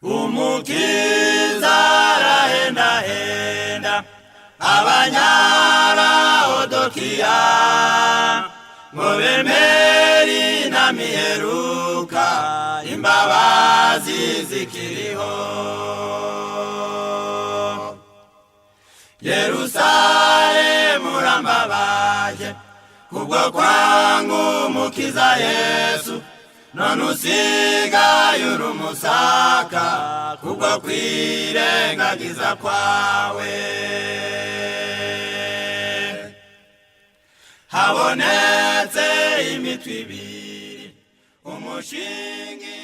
Umukiza arahenda abanyara odokia ngo bemeri na miheruka imbabazi zikiriho. Yerusalemu rambabaje kubwo kwangu Mukiza Yesu, none usigaye uri umusaka kubwo kwirengagiza kwawe. Habonetse imitwe ibiri umushingiye.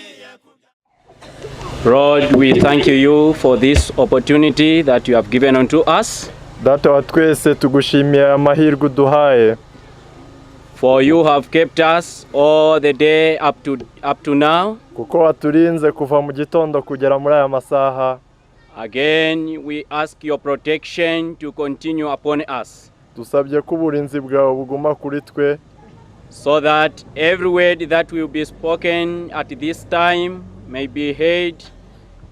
Lord, we thank you for this opportunity that you have given unto us. Data wa twese tugushimiye amahirwe uduhaye. For you have kept us all the day up to now. Kuko waturinze kuva mu gitondo kugera muri aya masaha. Again, we ask your protection to continue upon us. Dusabye ko uburinzi bwawe buguma kuri twe, so that every word that will be spoken at this time may be heard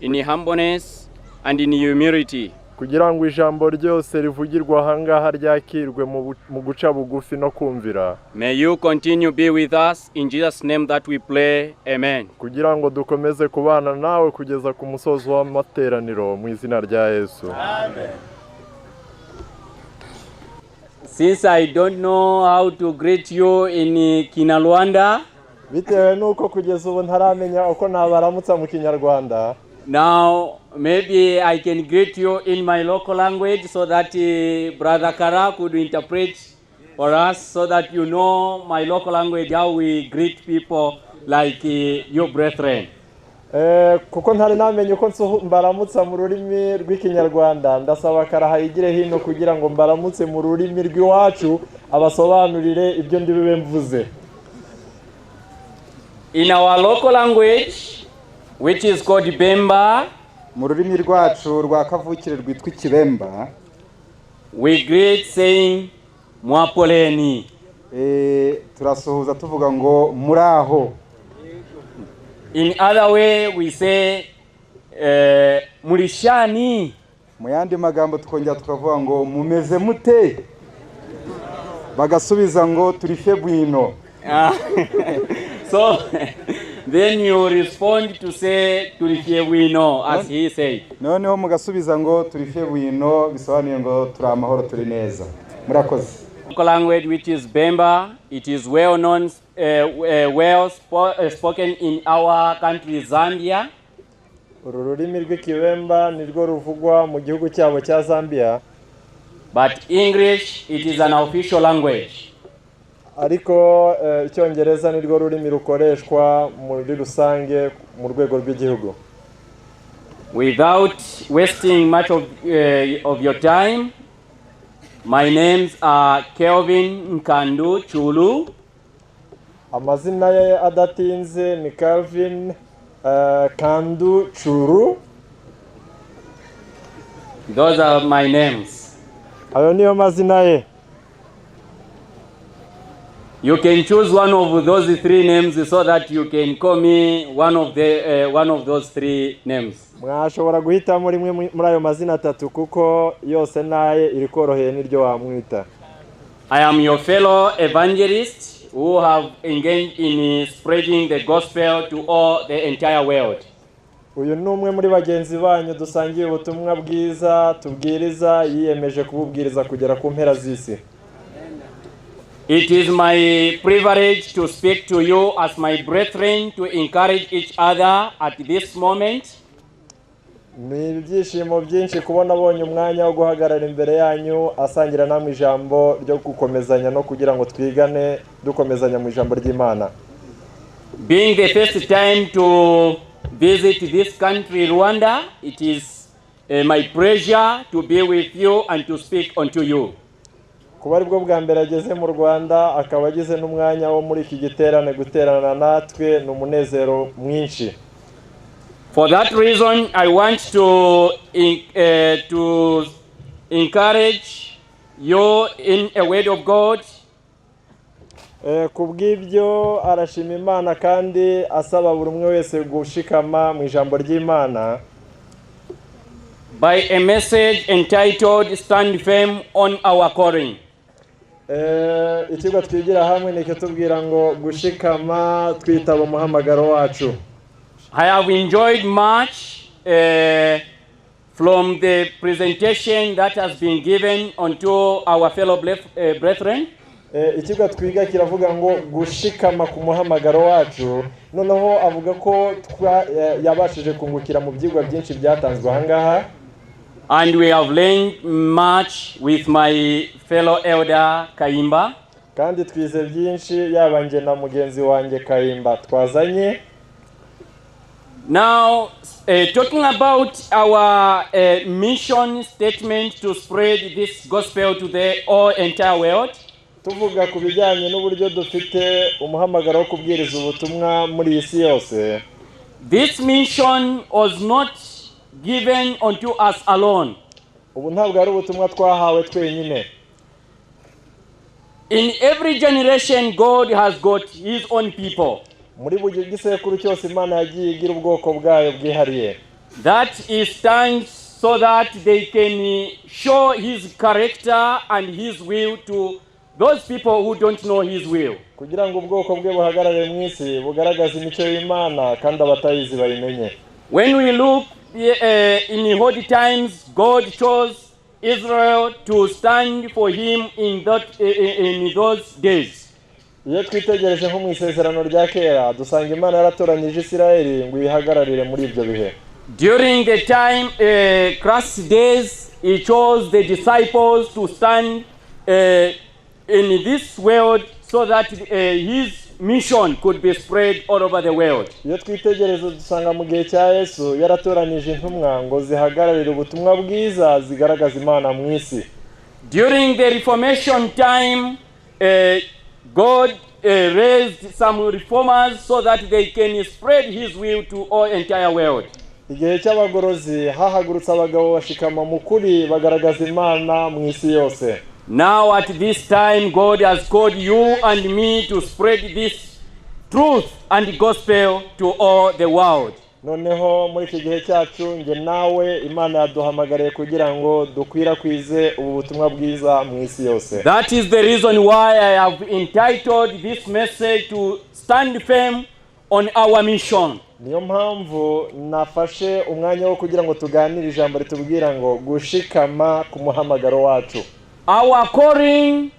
in humbleness and in humility. Kugira ngo ijambo ryose rivugirwa ahangaha ryakirwe mu guca bugufi no kumvira. May you continue be with us, in Jesus' name that we pray, amen. Kugira ngo dukomeze kubana nawe kugeza ku musozo w'amateraniro mu izina rya Yesu. Amen. Since I don't know how to greet you in Kinyarwanda, bitewe nuko kugeza ubu ntaramenya uko nabaramutsa mu Kinyarwanda, now maybe I can greet you in my local language so that Brother Kara could interpret for us, so that you know my local language, how we greet people like your brethren. Kuko ntari namenye uko mbaramutsa mu rurimi rw'Ikinyarwanda, ndasaba Kara yigire hino kugira ngo mbaramutse mu rurimi rw'iwacu abasobanurire ibyo ndibibe mvuze. In our local language, which is called Bemba, mu rurimi rwacu rwa kavukire rwitwa Ikibemba, we greet saying mwapoleni. turasuhuza tuvuga ngo muraho. In other way we say murishani. Mu yandi magambo tukongera tukavuga ngo mumeze mute, bagasubiza ngo turife bwino. So then you respond to say turife bwino as he said. Noneho mugasubiza ngo turife bwino, bisobanuye ngo turi amahoro turi neza. Murakoze. Local language which is Bemba, it is well known, spoken in our country Zambia. Ururimi rw'Ikibemba nirwo ruvugwa mu gihugu cyabo cya Zambia. But English, it is an official language. Ariko Icyongereza nirwo rurimi rukoreshwa muri rusange mu rwego rw'igihugu. Without wasting much of your time, my names are Kelvin Nkandu Chulu. Amazina ye adatinze ni Kelvin Kandu Churu. Those are my names. Ayo niyo mazina ye. You can choose one of those three names so that you can call me one of those three names. Mwashobora guhitamo rimwe muri ayo mazina atatu kuko yose naye iri koroheye niryo wamwita. I am your fellow evangelists who have engaged in spreading the gospel to all the entire world. Uyu ni umwe muri bagenzi banyu dusangiye ubutumwa bwiza tubwiriza, yiyemeje kububwiriza kugera ku mpera z'isi. It is my privilege to speak to you as my brethren, to encourage each other at this moment. Ni ibyishimo byinshi kubona abonye umwanya wo guhagarara imbere yanyu asangira namwe ijambo ryo gukomezanya no kugira ngo twigane dukomezanya mu ijambo ry'Imana. Being the first time to visit this country, Rwanda, it is my pleasure to be with you and to speak unto you. Kuba aribwo bwa mbere ageze mu Rwanda akaba agize n'umwanya wo muri iki giterane guterana natwe n'umunezero mwinshi. For that reason, I want to encourage you in a word of God. ku bw'ibyo arashima Imana kandi asaba buri umwe wese gushikama mu ijambo ry'Imana by a message entitled Stand Firm on Our Calling. ikigo twigira hamwe ni kitubwira ngo gushikama twitaba umuhamagaro wacu. I have enjoyed much from the presentation that has been given unto our fellow brethren. Ikigo twiga kiravuga ngo gushikama ku muhamagaro wacu, noneho avuga ko yabashije kungukira mu byigwa byinshi byatanzwe ahangaha. And we have learned much with my fellow elder Kayimba. Kandi twize byinshi yaba nge na mugenzi wanjye Kayimba twazanye. Now, talking about our mission statement to spread this gospel to the whole entire world. Tuvuga ku bijyanye n'uburyo dufite umuhamagaro wo kubwiriza ubutumwa muri isi yose. This mission was not given unto us alone. Ubu ntabwo ari ubutumwa twahawe twenyine. In every generation God has got his own people. Muri buri gisekuru cyose Imana yagiye igira ubwoko bwayo bwihariye. That is stands so that they can show his character and his will to those people who don't know his will. Kugira ngo ubwoko bwe buhagarare mu isi bugaragaza imico y'Imana kandi abatayizi bayimenye. When we look in old times, God chose Israel to stand for him in those days. Iyo twitegereje nko mu isezerano rya kera dusanga Imana yaratoranyije Isirayeli ngo yihagararire muri ibyo bihe. During the time Christ's days, he chose the disciples to stand in this world so that his mission could be spread all over the world. Iyo twitegereza dusanga mu gihe cya Yesu yaratoranije intumwa ngo zihagararire ubutumwa bwiza zigaragaza Imana mu isi. During the Reformation time, God raised some reformers so that they can spread his will to all entire world. Igihe cy'abagorozi hahagurutse abagabo bashikama mu kuri bagaragaza Imana mu isi yose. Now at this time God has called you and me to spread this truth and gospel to all the world. Noneho muri iki gihe cyacu nge nawe Imana yaduhamagariye kugira ngo dukwirakwize ubu butumwa bwiza mu isi yose. That is the reason why I have entitled this message to stand firm on our mission. Niyo mpamvu nafashe umwanya wo kugira ngo tuganire ijambo ritubwira ngo gushikama ku muhamagaro wacu. Our calling,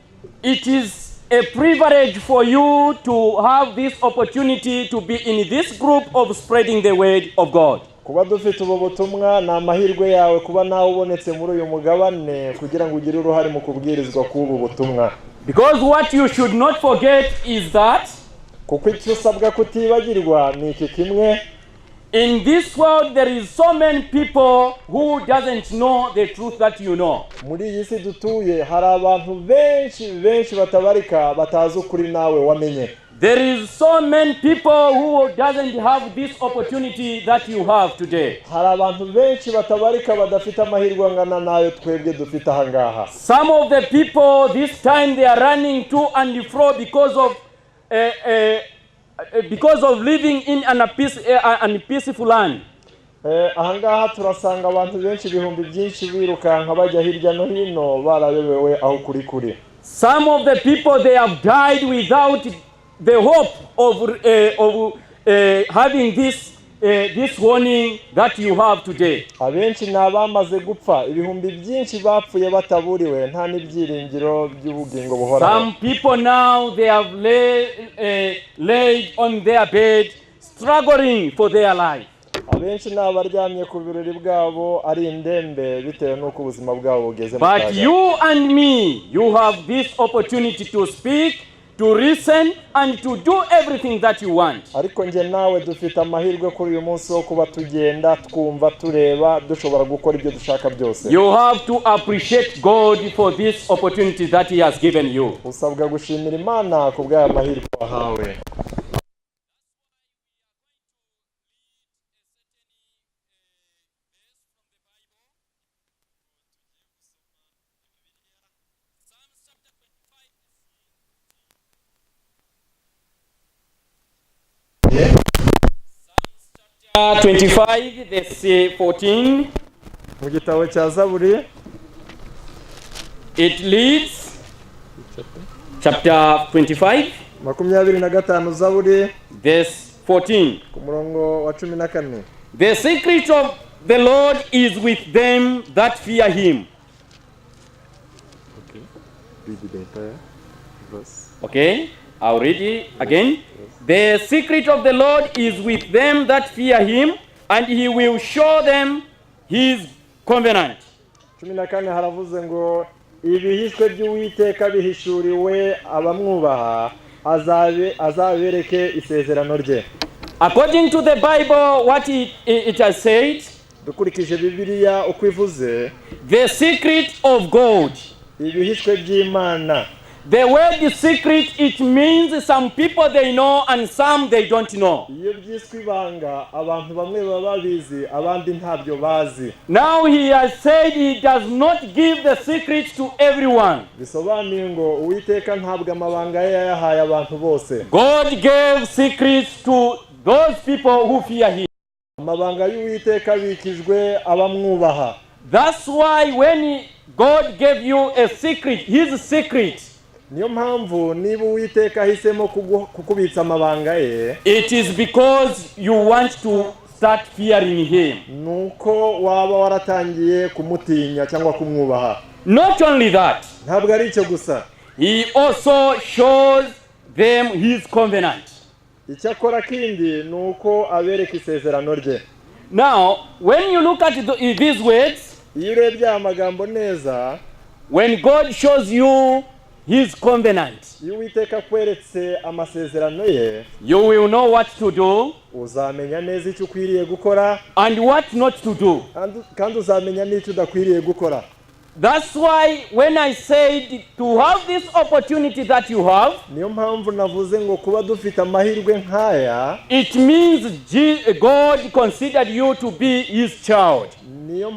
it is a privilege for you to have this opportunity to be in this group of spreading the word of God. Kuba dufite ubu butumwa na amahirwe yawe kuba nawe ubonetse muri uyu mugabane kugira ngo ugire uruhare mu kubwirizwa k'ubu butumwa. Because what you should not forget is that kuko icyo usabwa kutibagirwa ni iki kimwe. In this world there is so many people who doesn't know the truth that you know. Muri iyi si dutuye hari abantu benshi batabarika batazi ukuri nawe wamenye. There is so many people who doesn't have this opportunity that you have today. Hari abantu benshi batabarika badafite amahirwe angana nayo twebwe dufite ahangaha. Some of the people this time they are running to and fro because of living in an peaceful land. Ahangaha turasanga abantu benshi ibihumbi byinshi birukanka bajya hirya no hino barayobewe aho kuri. Some of the people they have died without the hope of having this warning that you have today. Abenshi nabamaze gupfa ibihumbi byinshi bapfuye bataburiwe nta n'ibyiringiro by'ubugingo buhoraho. Some people now they have laid on their bed struggling for their life. Abenshi nabaryamye ku birori bwabo ari indembe bitewe n'uko ubuzima bwabo bugeze mu kaga. But you and me, you have this opportunity to speak, to listen and to do everything that you want. Ariko nge nawe dufite amahirwe kuri uyu munsi wo kuba tugenda twumva tureba dushobora gukora ibyo dushaka byose. You have to appreciate God for this opportunity that he has given you. Usabwa gushimira Imana ku bw'aya mahirwe wahawe. 25, verse 14, mu gitabo cya Zaburi it reads, chapter 25, 25 Zaburi verse 14. ku murongo wa 14. The secret of the Lord is with them that fear him. Read the entire verse. Okay, I'll read it again. The secret of the Lord is with them that fear him, and he will show them his covenant. 14 haravuze ngo ibihishwe by'Uwiteka bihishuriwe abamwubaha, azabereke isezerano rye. According to the Bible, what it has said, dukurikije Bibiliya uko ivuze, the secret of God. ibihishwe by'Imana. The word secret, it means some people they know and some they don't know. Iyo byiswe ibanga, abantu bamwe baba babizi, abandi ntabyo bazi. Now he has said he does not give the secret to everyone. Bisobanuye ngo Uwiteka ntabwo amabanga ye yahaye abantu bose. God gave secrets to those people who fear him. Amabanga y'Uwiteka abikijwe abamwubaha. That's why when God gave you a secret, his secret, Niyo mpamvu niba Uwiteka ahisemo kukubitsa amabanga ye, it is because you want to start fearing him. nuko waba waratangiye kumutinya cyangwa kumwubaha. Not only that, Ntabwo ari icyo gusa, he also shows them his covenant. icyo akora kindi nuko abereka isezerano rye. Now, when you look at these words, Iyo urebye aya magambo neza, when God shows you his covenant, iyo Uwiteka akweretse amasezerano ye, you will know what to do uzamenya neza icyo ukwiriye gukora, and what not to do. kandi uzamenya n'icyo udakwiriye gukora. That's why when I said to have this opportunity that you have, Niyo mpamvu navuze ngo kuba dufite amahirwe nk'aya, it means God considered you to be his child. niyo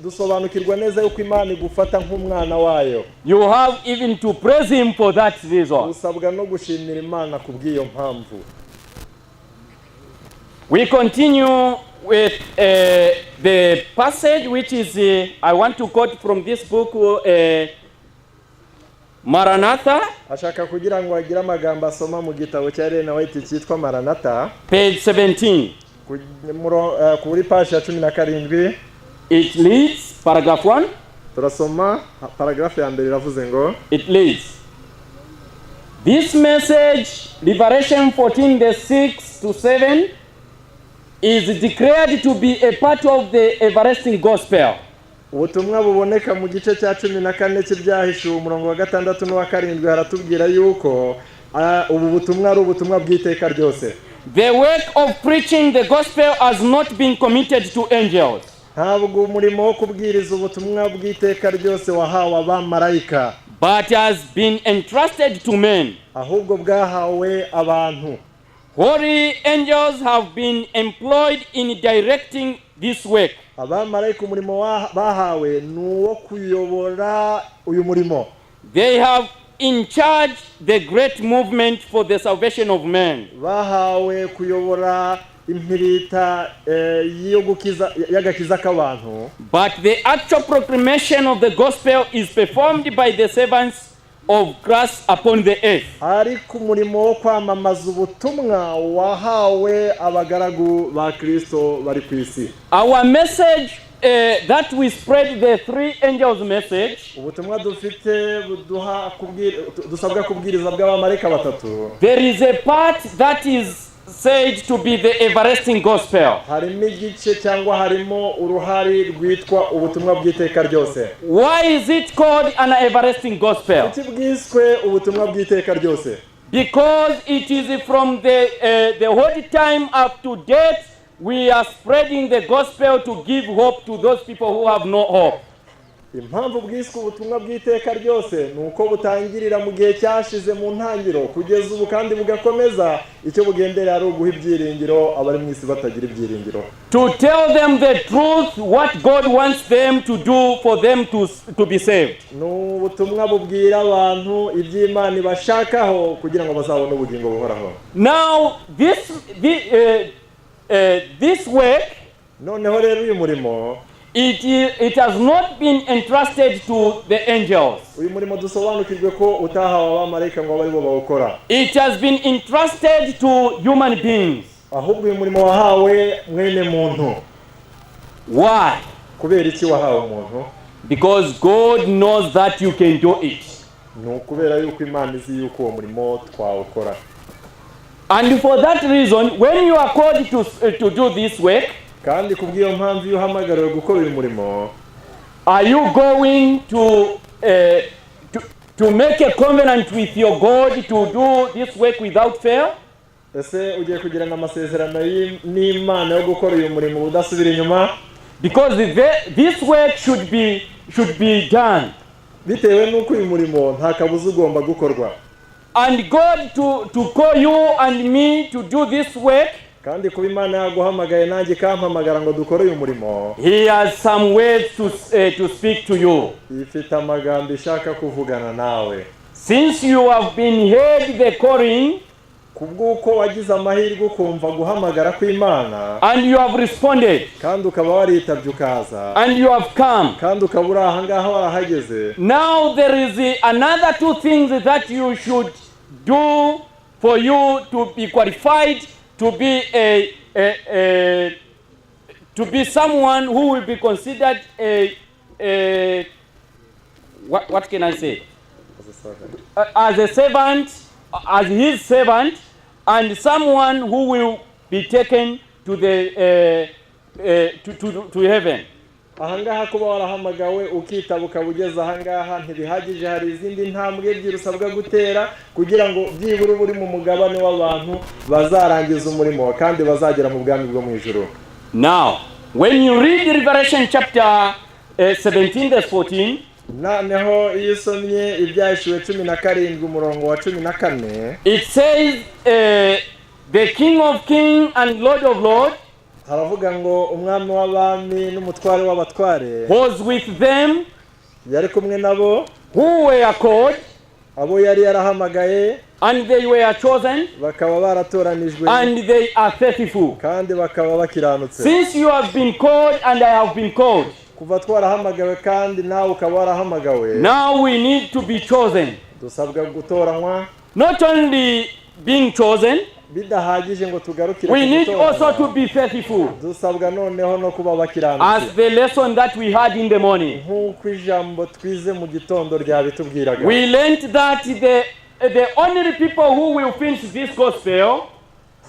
dusobanukirwa neza yuko Imana igufata nk'umwana wayo. You have even to praise him for that reason. Usabwa no gushimira Imana kubw'iyo mpamvu. We continue with the passage which is, I want to quote from this book, Maranatha, Ashaka kugira ngo agire amagambo asoma mu gitabo cya Ellen White cyitwa Maranatha, page 17. kuri page ya 17. It reads, paragraph 1, Turasoma paragraph ya mbere iravuze ngo, it reads, this message, Revelation 14, the 6 to 7, is declared to be a part of the everlasting gospel. ubutumwa buboneka mu gice cya 14 cy'ibyahishuwe umurongo wa 6 n'uwa 7 haratubwira yuko ubu butumwa ari ubutumwa bw'iteka ryose. The work of preaching the gospel has not been committed to angels, Ntabwo umurimo wo kubwiriza ubutumwa bw'iteka ryose wahawe abamarayika, but has been entrusted to men. ahubwo bwahawe abantu. Holy angels have been employed in directing this work. Abamarayika umurimo bahawe nuwo kuyobora uyu murimo. They have in charge the great movement for the salvation of men. Bahawe kuyobora impirita y'agakiza k'abantu. But the actual proclamation of the gospel is performed by the servants of Christ upon the earth. Ariko umurimo wo kwamamaza ubutumwa wahawe abagaragu ba Kristo bari ku isi. Our message that we spread, the three angels message, Ubutumwa dufite dusabwa kubwiriza bw'abamarayika batatu. there is a part that is said to be the everlasting gospel. Harimo igice cyangwa harimo uruhari rwitwa ubutumwa bw'iteka ryose. Why is it called an everlasting gospel? Kuki bwiswe ubutumwa bw'iteka ryose? Because it is from the whole time up to date we are spreading the gospel to give hope to those people who have no hope. Impamvu bwiswe ubutumwa bw'iteka ryose nuko butangirira mu gihe cyashize mu ntangiro kugeza ubu kandi bugakomeza, icyo bugendera ari uguha ibyiringiro abari mu isi batagira ibyiringiro. To tell them the truth, what God wants them to do for them to be saved. Ubutumwa bubwira abantu iby'Imana bashakaho kugira ngo bazabone ubugingo buhoraho. Now this work, noneho rero uyu murimo it has not been entrusted to the angels. uyu murimo dusobanukirwe ko utahawe abamarayika ngo bari bo bawukora. It has been entrusted to human beings. ahubwo uyu murimo wahawe mwene muntu. Why? kubera iki wahawe umuntu? Because God knows that you can do it. ni ukubera yuko Imana izi yuko uwo murimo twawukora. And for that reason, when you are called to do this work, kandi kubw'iyo mpamvu iyo uhamagariwe gukora uyu murimo, are you going to make a covenant with your God to do this work without fail? ese ugiye kugirana amasezerano n'Imana yo gukora uyu murimo udasubira inyuma? Because this work should be done. bitewe n'uko uyu murimo nta kabuza ugomba gukorwa. And God to call you and me to do this work, kandi kuba Imana yaguhamagaye nanjye ikampamagara ngo dukore uyu murimo, He has some words to speak to you. ifite amagambo ishaka kuvugana nawe. Since you have been heard the calling kubw'uko wagize amahirwe ukumva guhamagara kw'Imana, and you have responded kandi ukaba waritabye ukaza, and you have come, kandi ukaba uri aha ngaha warahageze, now there is another two things that you should do for you to be qualified to be someone who will be considered what can I say? As a servant, as his servant, and someone who will be taken to the to heaven. ahangaha kuba warahamagawe ukitaba ukaba ugeze ahangaha ntibihagije, hari izindi ntambwe ebyiri usabwa gutera kugira ngo byibura uri mu mugabane w'abantu bazarangiza umurimo kandi bazagera mu bwami bwo mu ijuru. Now, when you read Revelation chapter 17 verse 14, noneho iyo usomye Ibyahishuwe 17 umurongo wa 14, it says the King of Kings and Lord of Lords haravuga ngo umwami w'abami n'umutware w'abatware was with them yari kumwe nabo, who were called, abo yari yarahamagaye, and they were chosen, bakaba baratoranijwe, and they are faithful. kandi bakaba bakiranutse. Since you have been called and I have been called, kuva twarahamagawe kandi nawe ukaba warahamagawe, now we need to be chosen. dusabwa gutoranywa. Not only being chosen, bidahagije ngo tugarukire we need gutoranywa, also to be faithful. dusabwa noneho no kuba bakiranutse, As the lesson that we had in the morning, nk'uko ijambo twize mu gitondo ryabitubwiraga. we learned that the only people who will finish this gospel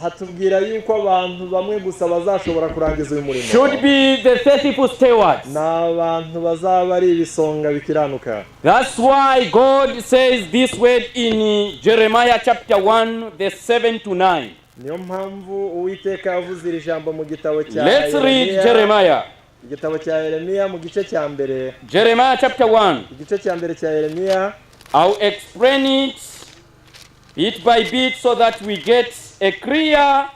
hatubwira yuko abantu bamwe gusa bazashobora kurangiza uyu murimo should be the faithful stewards. ni abantu bazaba ari ibisonga bikiranuka. That's why God says this word in Jeremiah chapter 1 verse 7 to 9. niyo mpamvu Uwiteka yavuze iri jambo mu gitabo cya Let's read Jeremiah. igitabo cya Yeremiya mu gice cya mbere, Jeremiah chapter 1. igice cya mbere cya Yeremiya. I'll explain it bit by bit so that we get a clear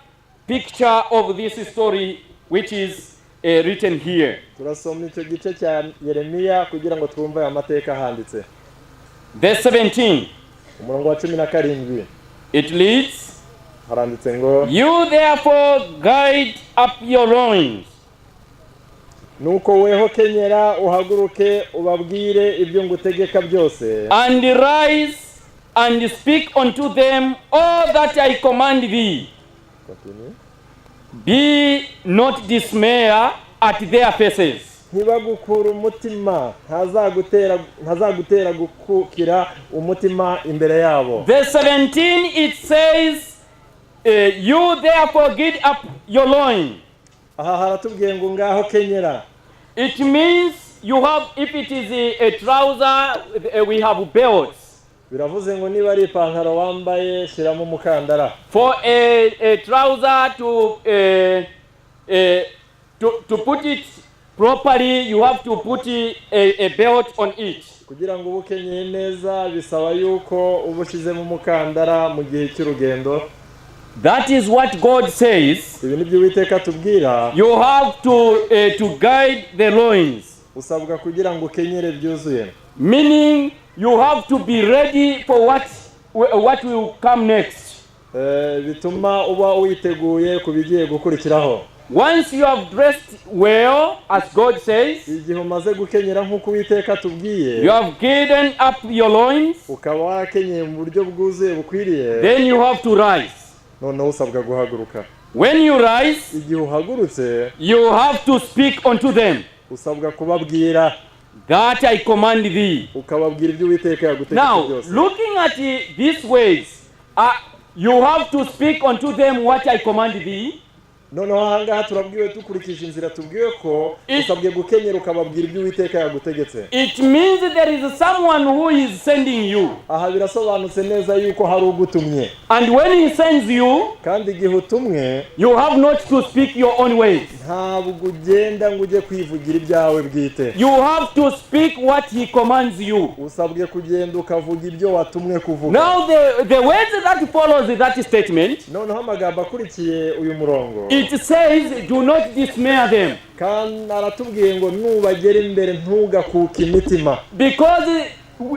picture of this story which is written here. turasoma icyo gice cya Yeremiya kugira ngo twumve aya mateka handitse. Verse 17. umurongo wa 17 It reads, haranditse ngo, you therefore guide up your loins nuko weho kenyera uhaguruke ubabwire ibyo ngutegeka byose, and rise and speak unto them all that I command thee. Be not dismayed at their faces. ntibagukura umutima, ntazagutera gukukira umutima imbere yabo. Verse 17 it says, you therefore guide up your loin. aha haratubwiye ngo ngaho kenyera. It means you have, if it is a trouser, we have belts. biravuze ngo niba ari ipantaro wambaye shyiramo umukandara. For a trouser to put it properly, you have to put a belt on it. kugira ngo ubukenyeye neza bisaba yuko uba ushyizemo umukandara mu gihe cy'urugendo. That is what God says. ibi nibyo Uwiteka atubwira. You have to guide the loins. usabwa kugira ngo ukenyere byuzuye. Meaning you have to be ready for what will come next. bituma uba witeguye kubigiye gukurikiraho. Once you have dressed well, as God says, igihe umaze gukenyera nk'uko Uwiteka atubwiye, you have girded up your loins, ukaba wakenyeye mu buryo bwuzuye bukwiriye, then you have to rise. noneho usabwa guhaguruka. When you rise, igihe uhagurutse, you have to speak unto them usabwa kubabwira that I command thee. ukababwira ibyo Uwiteka yagutegetse Now, byose. looking at these ways, you have to speak unto them what I command thee. noneho ahangaha turabwiwe dukurikije inzira tubwiwe ko usabwe gukenyera ukababwira ibyo Uwiteka yagutegetse. It means there is someone who is sending you. Aha birasobanutse neza yuko hari ugutumye. And when he sends you, kandi igihe utumwe, you have not to speak your own ways. ntabwo ugenda ngo ujye kwivugira ibyawe bwite. You have to speak what he commands you. usabwe kugenda ukavuga ibyo watumwe kuvuga. Now the words that follows that statement, noneho amagambo akurikiye uyu murongo, it says, do not dismay them. kandi aratubwiye ngo nubagera imbere ntugakuke imitima. Because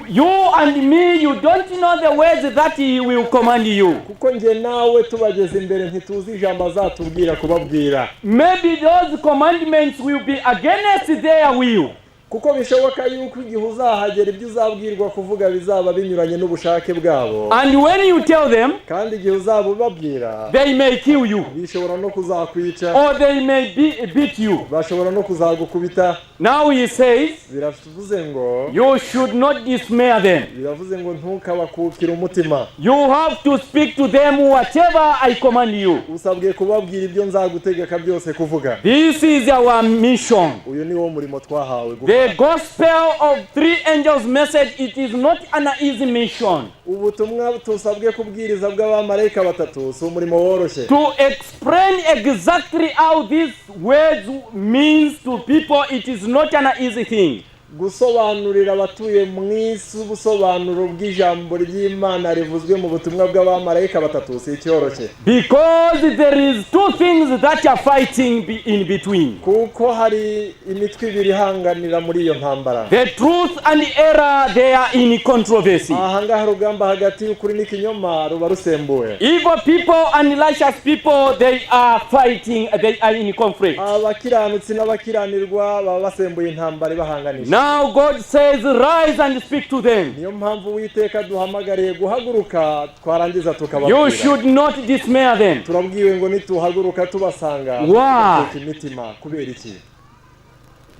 you and me, you don't know the words that he will command you. kuko nge nawe tubageze imbere ntituzi ijambo azatubwira kubabwira. Maybe those commandments will be against their will. kuko bishoboka yuko igihe uzahagera ibyo uzabwirwa kuvuga bizaba binyuranye n'ubushake bwabo. And when you tell them, kandi igihe uzaba ubabwira, they may kill you, bishobora no kuzakwica, or they may beat you. bashobora no kuzagukubita. Now he says, biravuze ngo you should not dismay them. biravuze ngo ntukabakukire umutima. You have to speak to them whatever I command you. usabwe kubabwira ibyo nzagutegeka byose kuvuga. This is our mission. uyu ni wo murimo twahawe. The gospel of three angels message, it is not an easy mission. ubutumwa tusabwe kubwiriza bw'abamarayika batatu si umurimo woroshye. To explain exactly how these words means to people, it is not an easy thing. gusobanurira abatuye mu isi ubusobanuro bw'ijambo ry'Imana rivuzwe mu butumwa bw'abamarayika batatu si cyoroshye. Because there is two things that are fighting in between. kuko hari imitwe ibiri ihanganira muri iyo ntambara. The truth and the error, they are in controversy. ahangaha urugamba hagati y'ukuri n'ikinyoma ruba rusembuwe. Evil people and righteous people, they are fighting, they are in conflict. abakiranutsi n'abakiranirwa baba basembuye intambara ibahanganisha. Now God says, rise and speak to them. niyo mpamvu Uwiteka duhamagariye guhaguruka twarangiza tukababwira. You should not dismay them. turabwiwe ngo nituhaguruka tubasanga Wow. imitima kubera iki?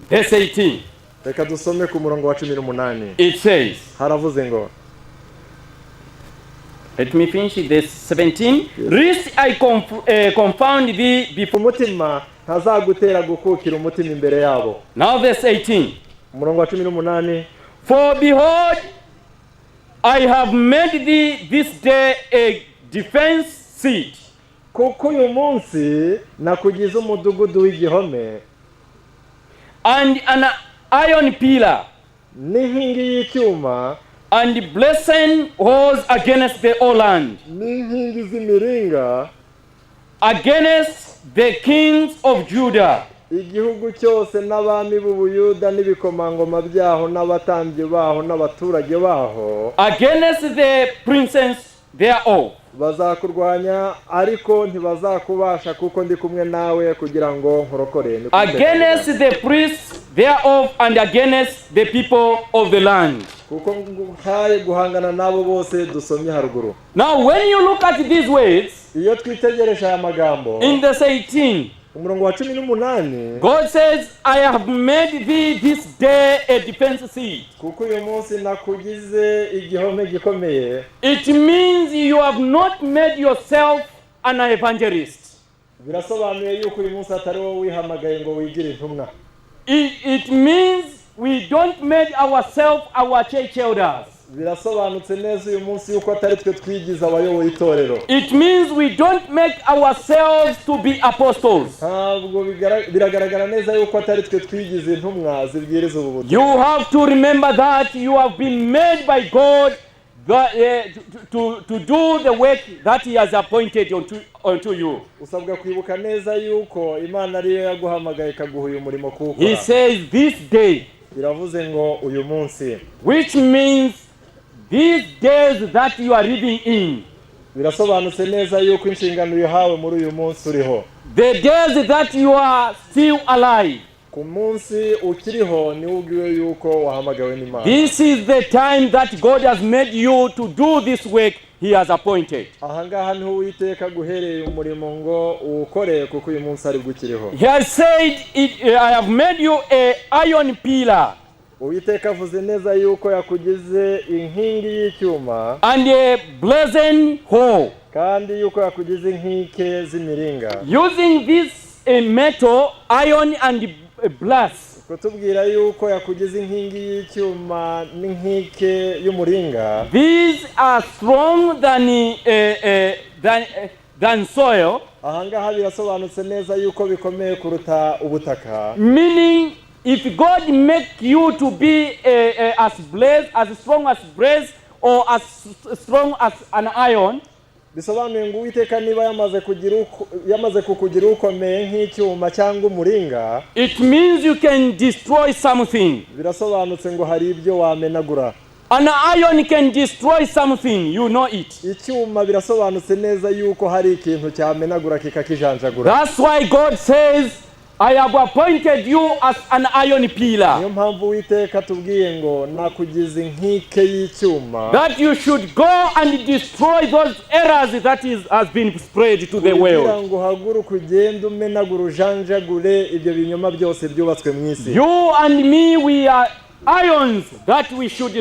Verse 18. reka dusome ku murongo wa 18. It says, haravuze ngo, let me finish this 17. Lest I confound thee before. umutima ntazagutera gukukira umutima imbere yabo. Now verse 18. umurongo wa 18. For behold, I have made thee this day a defense seat. kuko uyu munsi nakugize umudugudu w'igihome And an iron pillar, n'inkingi y'icyuma and blessing was against the whole land, n'inkingi z'imiringa against the kings of Judah. igihugu cyose n'abami b'Ubuyuda n'ibikomangoma byaho n'abatambyi baho n'abaturage baho Against the princes thereof. bazakurwanya ariko ntibazakubasha kuko ndi kumwe nawe kugira ngo nkurokore. Against the priests thereof, and against the people of the land. kuko nguhaye guhangana nabo bose dusomye haruguru. Now when you look at these words, iyo twitegereje aya magambo in verse 18, umurongo wa 18, God says, I have made thee this day a defense seat. kuko uyu munsi nakugize igihome gikomeye. It means you have not made yourself an evangelist. birasobanuye yuko uyu munsi atari wowe wihamagaye ngo wigire intumwa. It means we don't make ourselves our church elders. birasobanutse neza uyu munsi yuko atari twe twigize abayoboye itorero. It means we don't make ourselves to be apostles. ntabwo biragaragara neza yuko atari twe twigize intumwa zibwiriza ubu butumwa. You have to remember that you have been made by God to do the work that he has appointed unto you. usabwa kwibuka neza yuko Imana ariyo yaguhamagaye ikaguha uyu murimo kuko. He says this day, biravuze ngo uyu munsi, which means these days that you are living in. birasobanutse neza yuko inshingano yahawe muri uyu munsi uriho. The days that you are still alive, Ku munsi ukiriho ni ubwiwe yuko wahamagawe n'Imana. this is the time that God has made you to do this work he has appointed. Ahangaha niho Uwiteka guhereye umurimo ngo uwukore kuko uyu munsi ari gukiriho. He has said, I have made you a iron pillar Uwiteka avuze neza yuko yakugize inkingi y'icyuma and a brazen hole. kandi yuko yakugize inkike z'imiringa. Using this metal, iron and brass, Kutubwira yuko yakugize inkingi y'icyuma n'inkike y'umuringa. these are strong than soil, Ahangaha birasobanutse neza yuko bikomeye kuruta ubutaka. meaning if God make you to be as strong as brass or as strong as an iron, Bisobanuye ngo Uwiteka niba yamaze kukugira ukomeye nk'icyuma cyangwa umuringa, it means you can destroy something. birasobanutse ngo hari ibyo wamenagura. An iron can destroy something, you know it. Icyuma birasobanutse neza yuko hari ikintu cyamenagura kikakijanjagura. That's why God says, I have appointed you as an iron pillar, Niyo mpamvu Uwiteka tubwiye ngo nakugize inkike y'icyuma, that you should go and destroy those errors that has been spread to the kugira world. ngo uhaguruke ugende umenagura ujanjagure ibyo binyoma byose byubatswe mu isi. You and me, we are irons that we should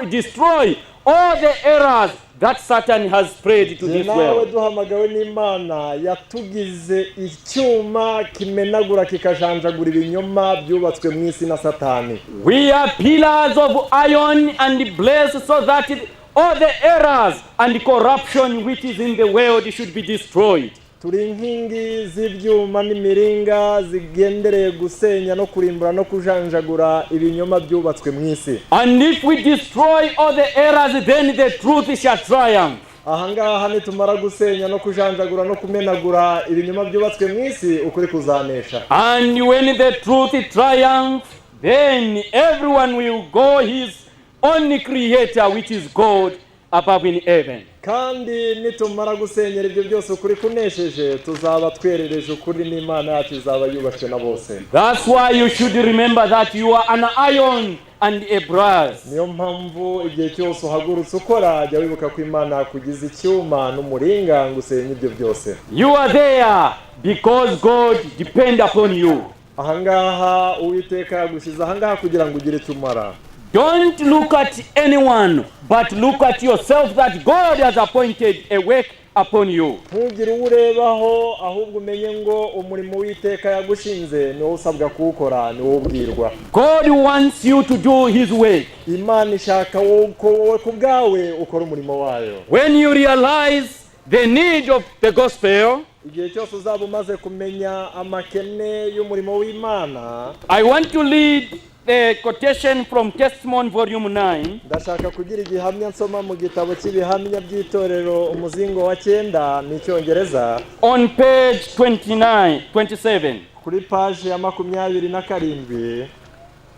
destroy all the errors that Satan has spread to this Nawe world. duhamagawe n'Imana yatugize icyuma kimenagura kikajanjagura ibinyoma byubatswe mu isi na Satani. We are pillars of iron and brass, so that all the errors and corruption which is in the world should be destroyed. Turi inkingi z'ibyuma n'imiringa zigendereye gusenya no kurimbura no kujanjagura ibinyoma byubatswe mu isi. And if we destroy all the errors, then the truth shall triumph. Ahangaha nitumara gusenya no kujanjagura no kumenagura ibinyoma byubatswe mu isi, ukuri kuzanesha. And when the truth triumphs, then everyone will go his only creator, which is God above in heaven. Kandi nitumara gusenyera ibyo byose ukuri kunesheje, tuzaba twerereje ukuri n'Imana yacu izaba yubashwe na bose. That's why you should remember that you are an iron and a brass. Niyo mpamvu igihe cyose uhagurutse ukora, jya wibuka ko Imana yakugize icyuma n'umuringa ngo usenye ibyo byose. You are there because God depends upon you. Ahangaha Uwiteka yagushyize ahangaha kugira ngo ugire icyo umara. Don't look at anyone, but look at yourself, that God has appointed a work upon you. Ntugire uwo urebaho, ahubwo umenye ngo umurimo w'Iteka yagushinze ni wowe usabwa kuwukora, ni wowe ubwirwa. God wants you to do his work. Imana ishaka wowe ku bwawe ukora umurimo wayo. When you realize the need of the gospel, Igihe cyose uzaba umaze kumenya amakene y'umurimo w'Imana, I want to read the quotation from Testimony Volume 9. ndashaka kugira igihamya nsoma mu gitabo cy'ibihamya by'itorero umuzingo wa 9 n'icyongereza, On page 27, kuri page ya 27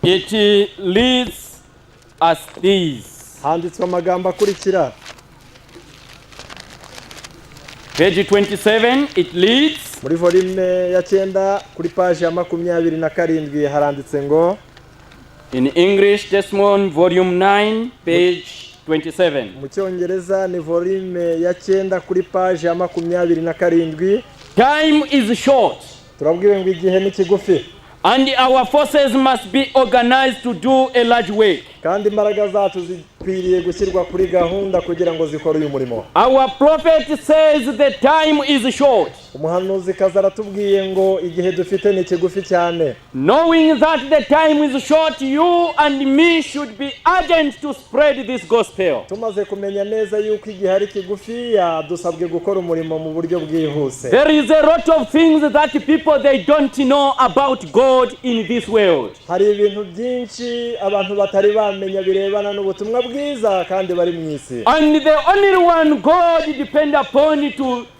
it reads as this. handitswe amagambo akurikira. Page 27, it reads, Muri volume ya 9 kuri page ya 27 haranditse ngo, in English, Testimony Volume 9, page 27. mu cyongereza ni volume ya 9 kuri page ya 27. Time is short, Turabwiwe ngo igihe ni kigufi, and our forces must be organized to do a large work. kandi imbaraga zacu zikwiriye gushyirwa kuri gahunda kugira ngo zikore uyu murimo. Our prophet says the time is short. Umuhanuzi kaza aratubwiye ngo igihe dufite ni kigufi cyane. Knowing that the time is short, you and me should be urgent to spread this gospel. Tumaze kumenya neza yuko igihe ari kigufiya, dusabwe gukora umurimo mu buryo bwihuse. There is a lot of things that people they don't know about God in this world. Hari ibintu byinshi abantu batari bamenya birebana n'ubutumwa bwiza kandi bari mu isi. And the only one God depend upon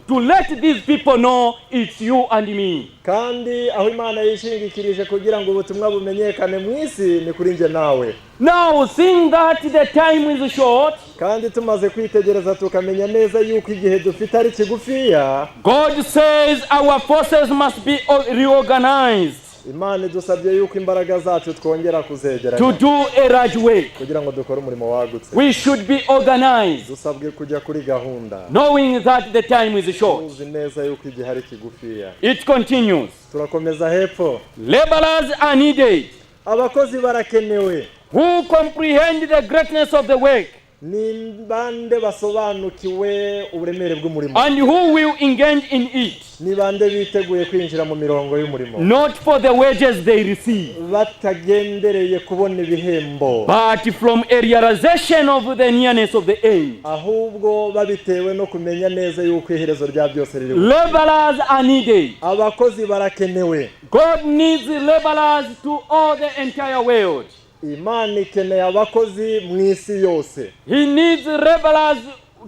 to let these people know it's you and me. kandi aho Imana yishingikirije kugira ngo ubutumwa bumenyekane mu isi ni kuri nje nawe. Now, seeing that the time is short, kandi tumaze kwitegereza tukamenya neza yuko igihe dufite ari kigufiya, God says our forces must be reorganized Imana idusabye yuko imbaraga zacu twongera kuzegeranya to do a large work. kugira ngo dukore umurimo wagutse. We should be organized, Dusabwe kujya kuri gahunda, knowing that the time is short. tuzi neza yuko igihe ari kigufiya. It continues. Turakomeza hepfo. Laborers are needed Abakozi barakenewe. who comprehend the greatness of the work Ni bande basobanukiwe uburemere bw'umurimo, and who will engage in it, ni bande biteguye kwinjira mu mirongo y'umurimo, not for the wages they receive, batagendereye kubona ibihembo, but from a realization of the nearness of the end. ahubwo babitewe no kumenya neza yuko iherezo rya byose riri. Laborers are needed. Abakozi barakenewe. God needs laborers to all the entire world. Imana ikeneye abakozi mu isi yose. He needs laborers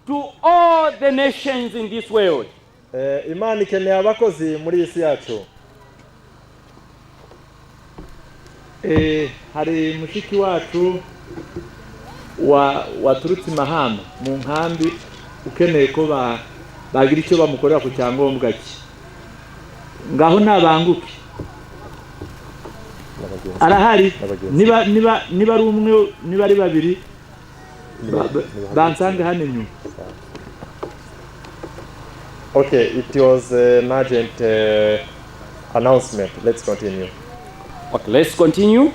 to all the nations in this world. Imana ikeneye abakozi muri isi yacu. Hari mushiki wacu waturutse Mahama mu nkambi ukeneye ko bagira icyo bamukorera ku cyangombwa cye. Ngaho nabanguke. Arahari niba ari umwe niba ari babiri bansange hano inyuma. Okay, it was an urgent announcement. Let's continue. Okay, let's continue.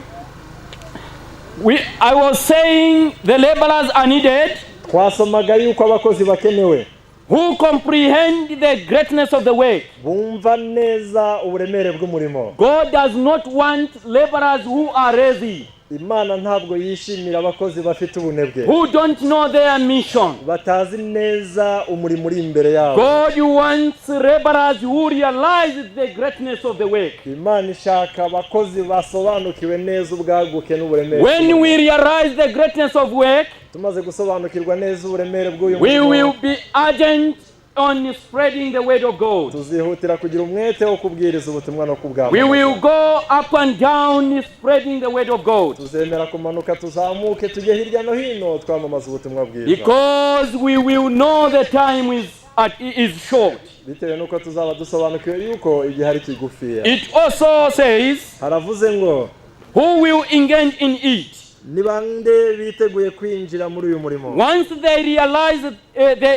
I was saying the laborers are needed Twasomaga yuko abakozi bakenewe who comprehend the greatness of the work. bumva neza uburemere bw'umurimo. God does not want laborers who are lazy, Imana ntabwo yishimira abakozi bafite ubunebwe, who don't know their mission. batazi neza umurimo uri imbere yabo. God wants laborers who realize the greatness of the work. Imana ishaka abakozi basobanukiwe neza ubwaguke n'uburemere. When we realize the greatness of work, tumaze gusobanukirwa neza uburemere bw'uyu we murimo, will be urgent on spreading the word of God. tuzihutira kugira umwete wo kubwiriza ubutumwa no kubwamamaza. We will go up and down spreading the word of God, tuzemera kumanuka tuzamuke tujye hirya no hino twamamaza ubutumwa bwiza, because we will know the time is short. bitewe nuko tuzaba dusobanukiwe yuko igihe ari kigufiya. It also says, haravuze ngo who will engage in it? ni bande biteguye kwinjira muri uyu murimo. Once they realize,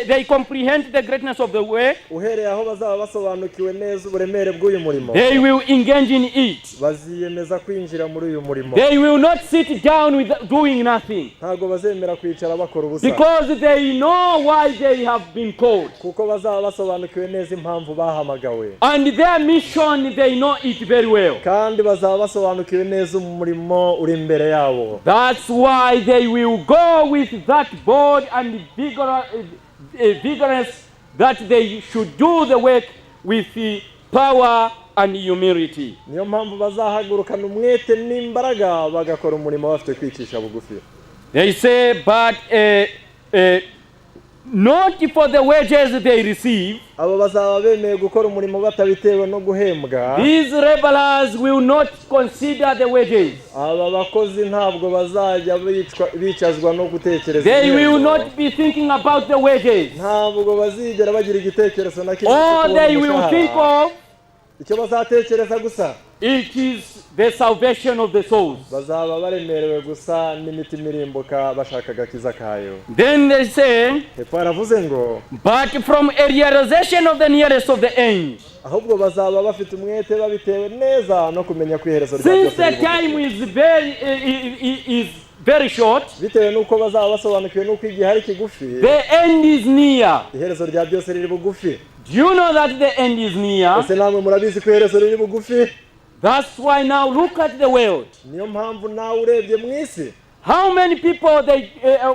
they comprehend the greatness of the work, uhereye aho bazaba basobanukiwe neza uburemere bw'uyu murimo, they will engage in it. baziyemeza kwinjira muri uyu murimo. They will not sit down with doing nothing, ntabwo bazemera kwicara bakora ubusa, because they know why they have been called, kuko bazaba basobanukiwe neza impamvu bahamagawe, and their mission, they know it very well. kandi bazaba basobanukiwe neza umurimo uri imbere yabo. That's why they will go with that bold and vigorous that they should do the work with power and humility. niyo mpamvu bazahagurukana umwete n'imbaraga bagakora umurimo bafite kwicisha bugufi. They say, but not for the wages they receive. abo bazaba bemeye gukora umurimo batabitewe no guhembwa. These laborers will not consider the wages. aba bakozi ntabwo bazajya bicazwa no gutekereza. They will not be thinking about the wages. ntabwo bazigera bagira igitekerezo na kimwe. All they will think of, icyo bazatekereza gusa, it is the salvation of the souls. bazaba baremerewe gusa n'imitima irimbuka bashaka agakiza kayo. Then they say, hepfo haravuze ngo but from a realization of the nearest of the end. ahubwo bazaba bafite umwete babitewe neza no kumenya ko iherezo rya Since byose the time is very short, bitewe nuko bazaba basobanukiwe nuko igihe ari kigufi, the end is near. iherezo rya byose riri bugufi. Do you know that the end is near? ese namwe murabizi ko iherezo riri bugufi? That's why now look at the world. niyo mpamvu nawe urebye mu isi, How many people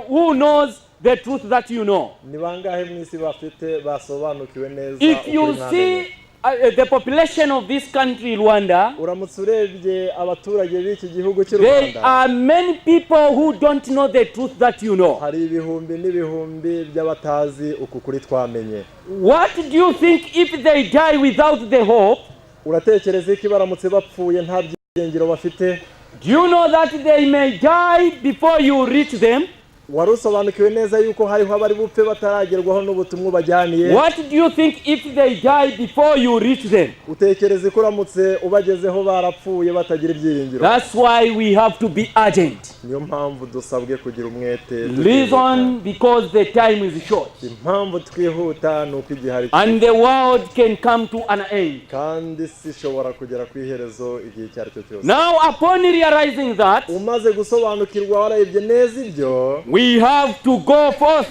who knows the truth that you know? ni bangahe mu isi bafite basobanukiwe neza If you ukuri see the population of this country, Rwanda, uramutse urebye abaturage b'iki gihugu cy'u there Rwanda, are many people who don't know the truth that you know. hari ibihumbi n'ibihumbi by'abatazi uku kuri twamenye. What do you think if they die without the hope? Uratekereza iki baramutse bapfuye nta byiringiro bafite? Do you know that they may die before you reach them? Wari usobanukiwe neza yuko hariho abari bupfe bataragerwaho n'ubutumwa bajyaniye? What do you think if they die before you reach them? Utekereza ko uramutse ubagezeho barapfuye batagira ibyiringiro? That's why we have to be urgent. Niyo mpamvu dusabwe kugira umwete. Reason because the time is short. Impamvu twihuta nuko igihe ari And the world can come to an end. kandi sishobora kugera ku iherezo igihe cyari cyo cyose. Now upon realizing that, Umaze gusobanukirwa wararebye neza ibyo, we have to go forth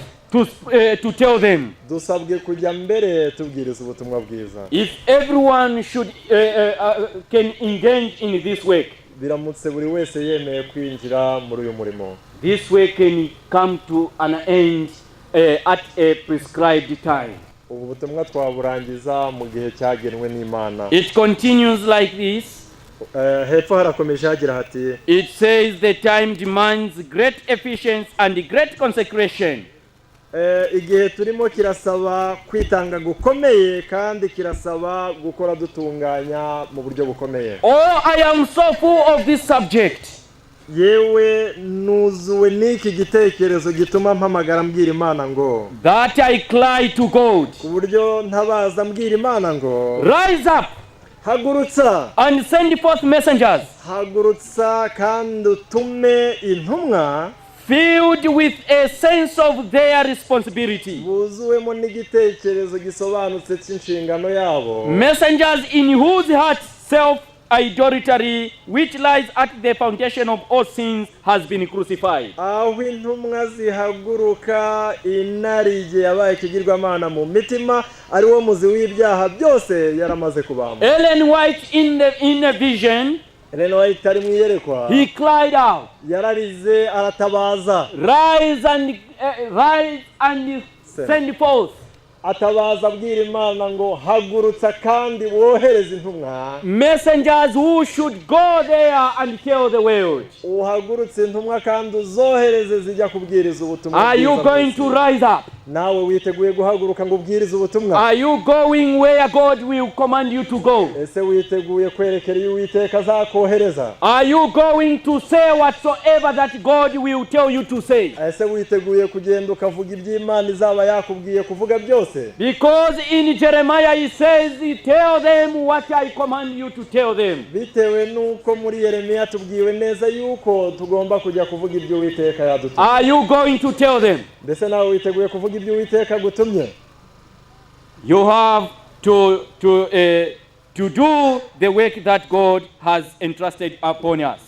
to tell them. dusabwe kujya mbere tubwiriza ubutumwa bwiza. If everyone should can engage in this work, Biramutse buri wese yemeye kwinjira muri uyu murimo, this work can come to an end at a prescribed time. ubu butumwa twaburangiza mu gihe cyagenwe n'Imana. It continues like this. Hepfo harakomeje hagira hati, It says the time demands great efficiency and great consecration. igihe turimo kirasaba kwitanga gukomeye kandi kirasaba gukora dutunganya mu buryo bukomeye. Oh, I am so full of this subject. Yewe nuzuwe n'iki gitekerezo gituma mpamagara mbwira Imana ngo, That I cry to God. ku buryo ntabaza mbwira Imana ngo, Rise up hagurutsa, and send forth messengers hagurutsa kandi utume intumwa filled with a sense of their responsibility. buzuwemo n'igitekerezo gisobanutse cy'inshingano yabo. Messengers in whose heart self-idolatry, which lies at the foundation of all sins, has been crucified. Aho intumwa zihaguruka inarijye yabaye ikigirwamana mu mitima, ari wo muzi w'ibyaha byose yaramaze kubamba. Ellen White in a vision, Ellen White ari mu iyerekwa, he cried out, yararize aratabaza, rise and send forth atabaza abwira Imana ngo hagurutsa kandi wohereze intumwa, messengers who should go there and tell the world. uhagurutse intumwa kandi uzohereze zijya kubwiriza ubutumwa. Are you going to rise up? Nawe witeguye guhaguruka ngo ubwirize ubutumwa? Are you going where God will command you to go? Ese witeguye kwerekera iyo Uwiteka azakohereza? Are you going to say whatsoever that God will tell you to say? Ese witeguye kugenda ukavuga iby'Imana izaba yakubwiye kuvuga byose? Because in Jeremiah he says, tell them what I command you to tell them. Bitewe nuko muri Yeremiya tubwiwe neza yuko tugomba kujya kuvuga ibyo Uwiteka yadutumye. Are you going to tell them? Mbese nawe witeguye kuvuga ibyo Uwiteka gutumye? You have to do the work that God has entrusted upon us.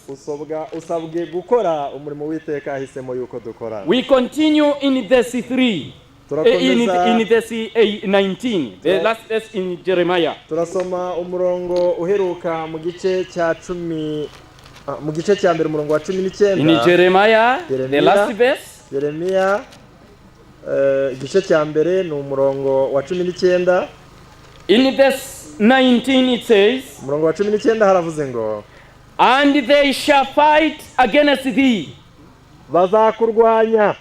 Usabwe gukora umurimo Uwiteka ahisemo yuko dukora. We continue in verse 3. In verse 19, the last verse in Jeremiah. Turasoma umurongo uheruka mu gice cya 10, mu gice cya mbere umurongo wa 19. In Jeremiah, the last verse. Yeremiya igice cya mbere ni umurongo wa 19. In verse 19 it says, umurongo wa 19 haravuze ngo, and they shall fight against thee, bazakurwanya,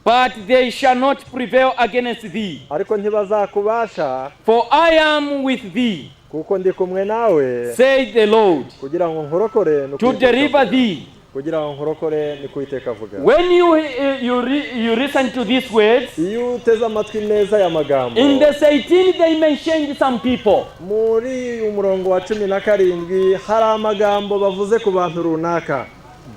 but they shall not prevail against thee. ariko ntibazakubasha, For I am with thee, kuko ndi kumwe nawe, said the Lord, kugira ngo nkurokore, to deliver thee. kugira ngo nkurokore ni Uwiteka avuga. When you listen to these words, Iyo uteze amatwi neza ya magambo, in the 18 they mentioned some people. muri umurongo wa 17 hari amagambo bavuze ku bantu runaka.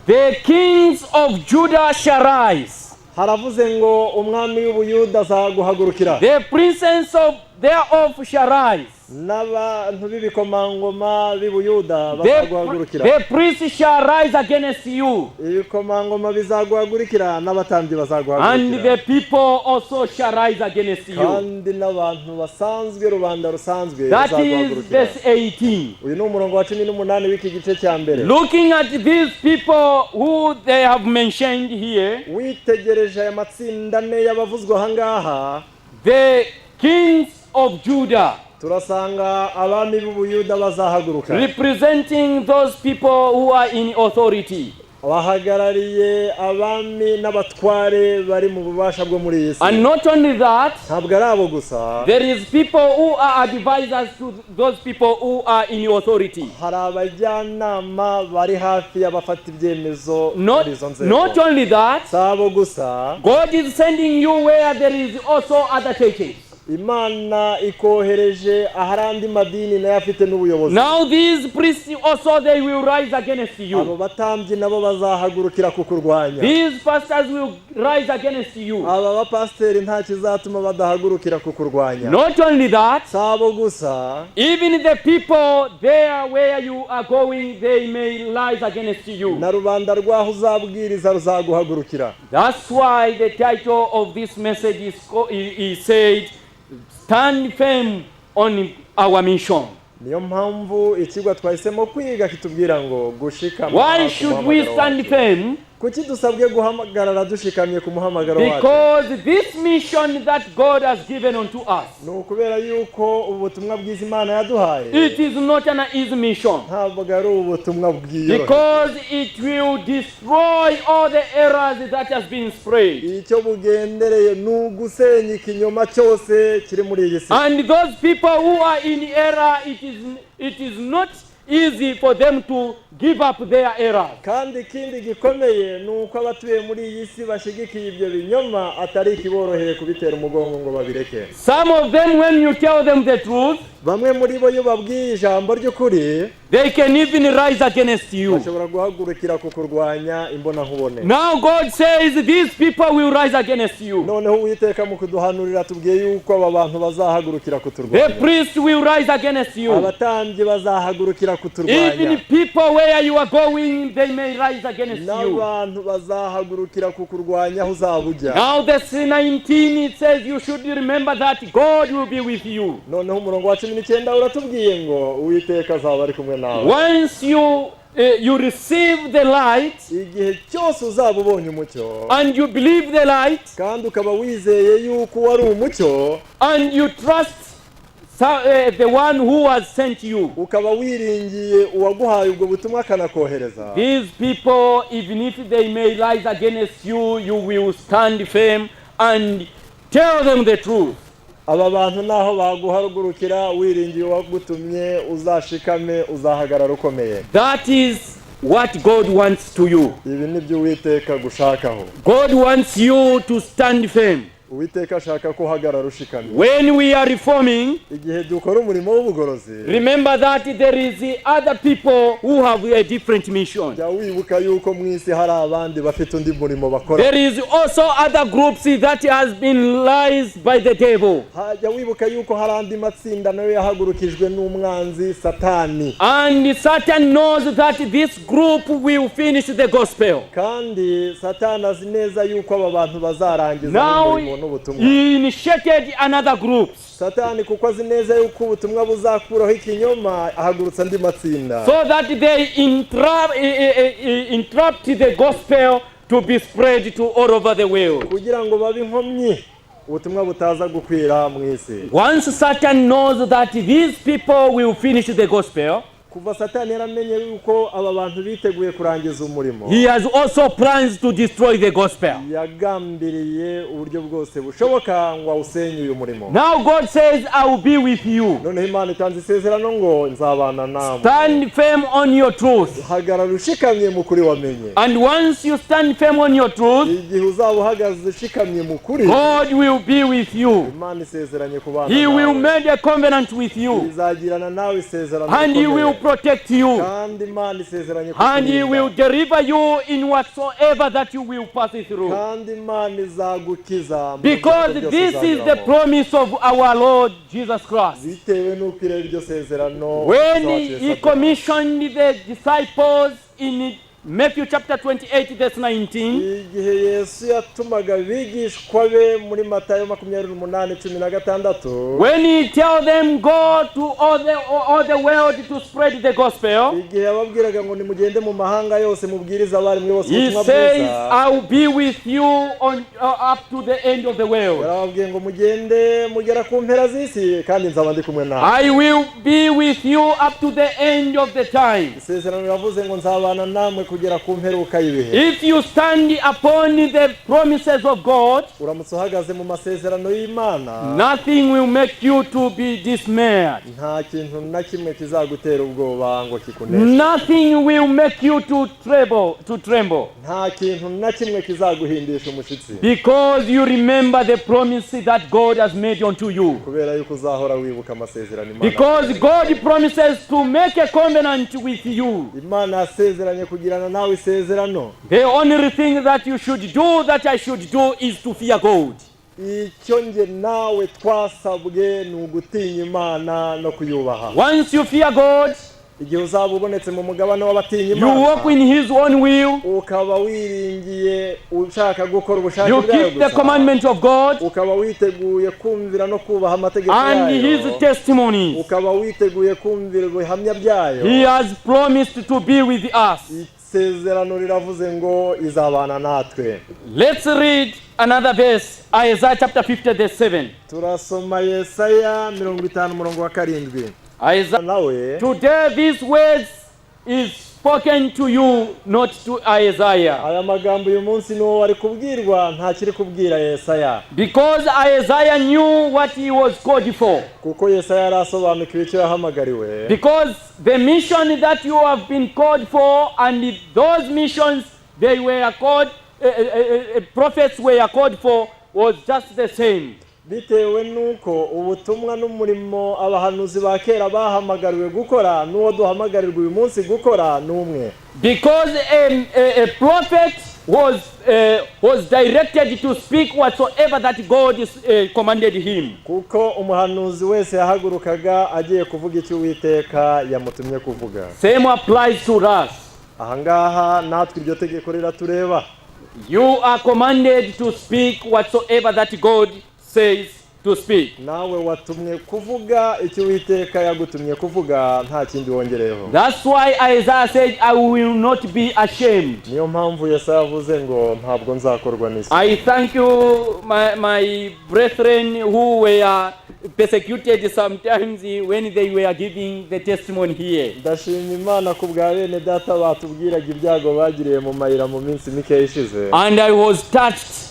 The kings of Judah shall rise, haravuze ngo umwami w'Ubuyuda azaguhagurukira, the princes thereof shall rise, n'abantu b'ibikomangoma b'Ubuyuda bazaguhagurukira, the priests shall rise against you, ibikomangoma bizaguhagurukira, n'abatambyi and bazaguhagurukira, the people also shall rise against you. kandi n'abantu basanzwe, rubanda rusanzwe That is bazaguhagurukira. verse 18. Uyu ni umurongo wa 18 w'iki gice cya mbere. Looking at these people who they have mentioned here, Witegereje aya matsinda ane y'abavuzwe aha ngaha, the kings of Judah, turasanga abami b'ubuyuda bazahaguruka representing those people who are in authority. bahagarariye abami n'abatware bari mu bubasha bwo muri iyi si. And not only that, ntabwo ari abo gusa, there is people who are advisors to those people who are in authority. hari abajyanama bari hafi y'abafata ibyemezo muri izo nzego. Not only that, si abo gusa, God is sending you where there is also other churches. Imana ikohereje ahari andi madini nayo afite n'ubuyobozi. Now these priests also, they will rise against you. abo batambyi nabo bazahagurukira kukurwanya. These pastors will rise against you. aba bapasiteri nta kizatuma badahagurukira kukurwanya. Not only that, si abo gusa, even the people there where you are going, they may rise against you. na rubanda rwaho uzabwiriza ruzaguhagurukira. That's why the title of this message is said, Stand firm on our mission. niyo mpamvu ikigwa twahisemo kwiga kitubwira ngo gushikama. Why should we stand firm? kuki dusabwe guhamagarara dushikamye ku muhamagaro wacu? Because this mission that God has given unto us, ni ukubera yuko ubutumwa bwiza Imana yaduhaye it is not an easy mission. ntabwo ari ubutumwa bwiyoroshye, Because it will destroy all the errors that has been spread. icyo bugendereye ni ugusenya ikinyoma cyose kiri muri iyi si. And those people who are in error, it is not easy for them to give up their errors. kandi ikindi gikomeye ni uko abatuye muri iyi si bashyigikiye ibyo binyoma atari ikiboroheye kubitera umugongo ngo babireke. Some of them, when you tell them the truth, bamwe muri bo iyo babwiye ijambo ry'ukuri they can even rise against you. bashobora guhagurukira kukurwanya imbonankubone. Now God says these people will rise against you. noneho Uwiteka mu kuduhanurira tubwiye yuko aba bantu bazahagurukira The kuturwanya. priests will rise against you. abatambyi bazahagurukira kuturwanya. Even people where you are going, they may rise against you. n'abantu bazahagurukira kukurwanya aho uzaba ujya. Now verse 19, it says you should remember that God will be with you. noneho umurongo wa 19 uratubwiye ngo Uwiteka azaba ari kumwe nawe. Once you receive the light igihe cyose uzaba ubonye umucyo and you believe the light kandi ukaba wizeye yuko wari umucyo and you trust the one who has sent you, ukaba wiringiye uwaguhaye ubwo butumwa akanakohereza. these people, even if they may rise against you, you will stand firm and tell them the truth. aba bantu naho baguhagurukira wiringiye uwagutumye uzashikame uzahagarara ukomeye. That is what God wants to you. ibi ni byo Uwiteka gushakaho. God wants you to stand firm. Uwiteka ashaka ko uhagarara ushikamye. When we are reforming, igihe dukora umurimo w'ubugorozi remember that there is other people who have a different mission. jya wibuka yuko mu isi hari abandi bafite undi murimo bakora. There is also other groups that has been lies by the devil. jya wibuka yuko hari andi matsinda nayo yahagurukijwe n'umwanzi Satani. And Satan knows that this group will finish the gospel. kandi Satani azi neza yuko aba bantu bazarangiza Now umurimo n'ubutumwa. he initiated another group Satani kuko azi neza yuko ubutumwa buzakuraho ikinyoma ahagurutsa andi matsinda. so that they interrupt the gospel to be spread to all over the world. kugira ngo babe inkomyi ubutumwa butaza gukwira mu isi. Once Satan knows that these people will finish the gospel, kuva Satani yaramenye yuko aba bantu biteguye kurangiza umurimo, he has also plans to destroy the gospel. yagambiriye uburyo bwose bushoboka ngo awusenye uyu murimo. Now God says, I will be with you. noneho Imana itanze isezerano ngo nzabana nawe. Stand firm on your truth. hagarara ushikamye mu kuri wamenye. And once you stand firm on your truth, igihe uzaba uhagaze ushikamye mu kuri, God will be with you. Imana isezeranye kubana He will nawe. make a covenant with you. izagirana nawe isezerano And He rikomeye. will protect you. kandi Imana isezeranye And He kukurinda. will deliver you in whatsoever that you will pass through. kandi Imana izagukiza mu Because bibazo byose this is the uzanyuramo. promise of our Lord Jesus Christ. bitewe n'uko iryo sezerano When zacu He Yesu aduha. commissioned the disciples in Matthew chapter 28 verse 19, igihe Yesu yatumaga bigishwa be muri Matayo 28:16, when he tell them go to all the world to spread the gospel, igihe yababwiraga ngo nimugende mu mahanga yose mubwiriza abari mwe bose he ubutumwa says, bwiza, I will be with you on up to the end of the world. yarababwiye ngo mugende mugera ku mpera z'isi kandi nzaba ndi kumwe nawe. I will be with you up to the end of the time. Isezerano yavuze ngo nzabana namwe kugera ku mperuka y'ibihe. If you stand upon the promises of God, Uramutse uhagaze mu masezerano y'Imana, nothing will make you to be dismayed. nta kintu na kimwe kizagutera ubwoba ngo kikuneshe. Nothing will make you to tremble. Nta kintu na kimwe kizaguhindisha umushitsi, Because you remember the promise that God has made unto you. kubera yuko uzahora wibuka amasezerano Imana. Because God promises to make a covenant with you. Imana yasezeranye kugirana nawe isezerano. The only thing that you should do, that I should do, is to fear God. Icyo nge nawe twasabwe ni ugutinya Imana no kuyubaha. Once you fear God, Igihe uzaba ubonetse mu mugabane w'abatinya you walk Imana, in His own will, ukaba wiringiye ushaka gukora ubushake you bwawe keep the gusa, commandment of God ukaba witeguye kumvira no kubaha amategeko and His yayo, testimonies. ukaba witeguye kumvira ibihamya byayo. He has promised to be with us. Isezerano riravuze ngo izabana natwe. Let's read another verse, Isaiah chapter 50 verse 7. Turasoma Yesaya 50:7. Isaiah, Nawe today these words is spoken to you, not to Isaiah. aya magambo uyu munsi niwo wari kubwirwa, nta kiri kubwira Yesaya, Because Isaiah knew what he was called for. kuko Yesaya yarasobanukiwe icyo yahamagariwe. Because the mission that you have been called for, and those missions they were called, prophets were called for, was just the same. Bitewe nuko ubutumwa n'umurimo abahanuzi ba kera bahamagariwe gukora n'uwo duhamagarirwa uyu munsi gukora n'umwe. Because a prophet was directed to speak whatsoever that God is, commanded him. Kuko umuhanuzi wese yahagurukaga agiye kuvuga icyo Uwiteka yamutumye kuvuga. Same applies to us. Ahangaha natwe iryo tegeko riratureba. You are commanded to speak whatsoever that God says to speak. Nawe watumwe kuvuga icyo Uwiteka yagutumye kuvuga, nta kindi wongereho. That's why Isaiah said, I will not be ashamed. Niyo mpamvu Yesaya avuze ngo ntabwo nzakorwa n'isi. I thank you, my brethren who were persecuted sometimes when they were giving the testimony here. Ndashima Imana ku bwa bene data batubwiraga ibyago bagiriye mu mayira mu minsi mike ishize. And I was touched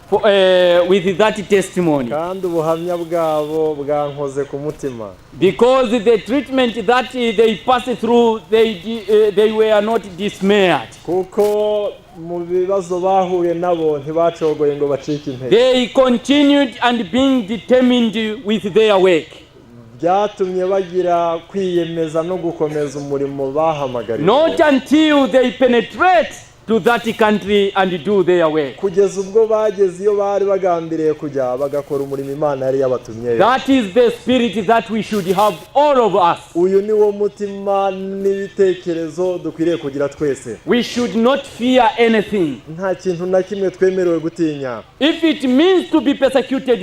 with that testimony. Kandi ubuhamya bwabo bwankoze ku mutima. Because the treatment that they passed through, they were not dismayed. Kuko mu bibazo bahuye nabo ntibacogoye ngo bacike intege. They continued and being determined with their work. Byatumye bagira kwiyemeza no gukomeza umurimo bahamagariwe. Not until they penetrate to that country and do their work. Kugeza ubwo bageze iyo bari bagambiriye kujya bagakora umurimo Imana yari yabatumye. That is the spirit that we should have, all of us. Uyu ni wo mutima n'ibitekerezo dukwiriye kugira twese. We should not fear anything. Nta kintu na kimwe twemerewe gutinya. If it means to be persecuted,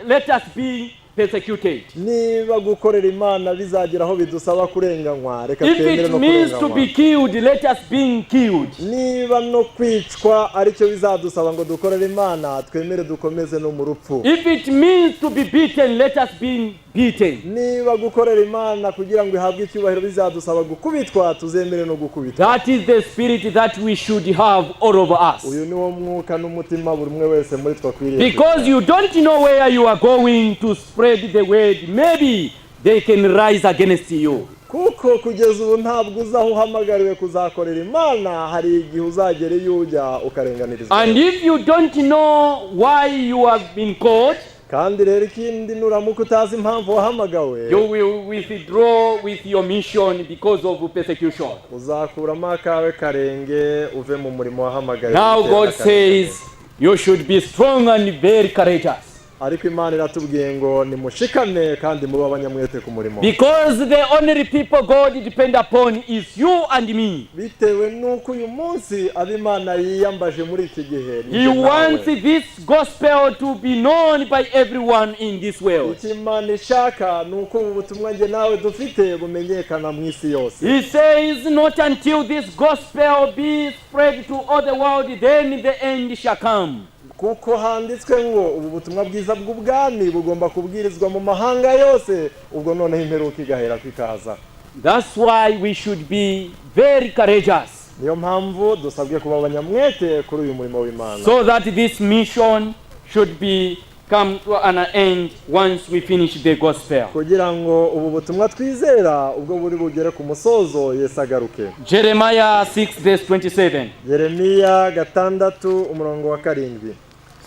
let us be persecuted. Niba gukorera Imana bizagera aho bidusaba kurenganywa, reka If twemere it no means to kurenganywa. be killed, let us be killed. Niba no kwicwa aricyo bizadusaba ngo dukorere Imana, twemere dukomeze no mu rupfu. If it means to be beaten, let us be beaten. Niba gukorera Imana kugira ngo ihabwe icyubahiro bizadusaba gukubitwa, tuzemere no gukubitwa. That is the spirit that we should have, all of us. Uyu ni wo mwuka n'umutima buri umwe wese muri twe akwiriye. Because you don't know where you are going to spread the word, maybe they can rise against you. Kuko kugeza ubu ntabwo uzaho uhamagariwe kuzakorera Imana, hari igihe uzagera iyo ujya ukarenganirizwa. And if you don't know why you have been called, Kandi rero ikindi nuramuka utazi impamvu wahamagawe, you will withdraw with your mission because of persecution. uzakuramo akawe karenge uve mu murimo wahamagariwe. Now God says you should be strong and very courageous. ariko Imana iratubwiye ngo nimushikame kandi mube abanyamwete ku murimo. Because the only people God depend upon is you and me. Bitewe nuko uyu munsi ab'Imana yiyambaje muri iki gihe. He wants this gospel to be known by everyone in this world. Icyo Imana ishaka nuko ubu butumwa nge nawe dufite bumenyekana mu isi yose. He says not until this gospel be spread to all the world then the end shall come. Kuko handitswe ngo ubu butumwa bwiza bw'ubwami bugomba kubwirizwa mu mahanga yose ubwo noneho imperuka igahera kwikaza. That's why we should be very courageous. Niyo mpamvu dusabwe kuba abanyamwete kuri uyu murimo w'Imana. So that this mission should be come to an end once we finish the gospel. Kugira ngo ubu butumwa twizera ubwo buri bugere ku musozo Yesu agaruke. Jeremiah 6:27. Yeremiya 6:7.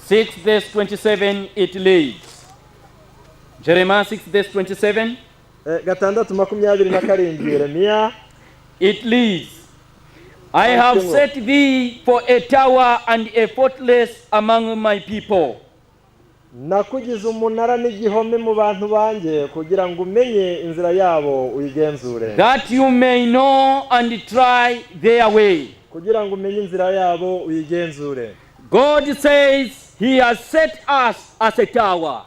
6:27 it reads. Jeremiah 6:27. 6:27 Yeremiya. It reads, I have set thee for a tower and a fortress among my people. Nakugize umunara n'igihome mu bantu banjye kugira ngo umenye inzira yabo uyigenzure. That you may know and try their way. Kugira ngo umenye inzira yabo uyigenzure. God says he has set us as a tower.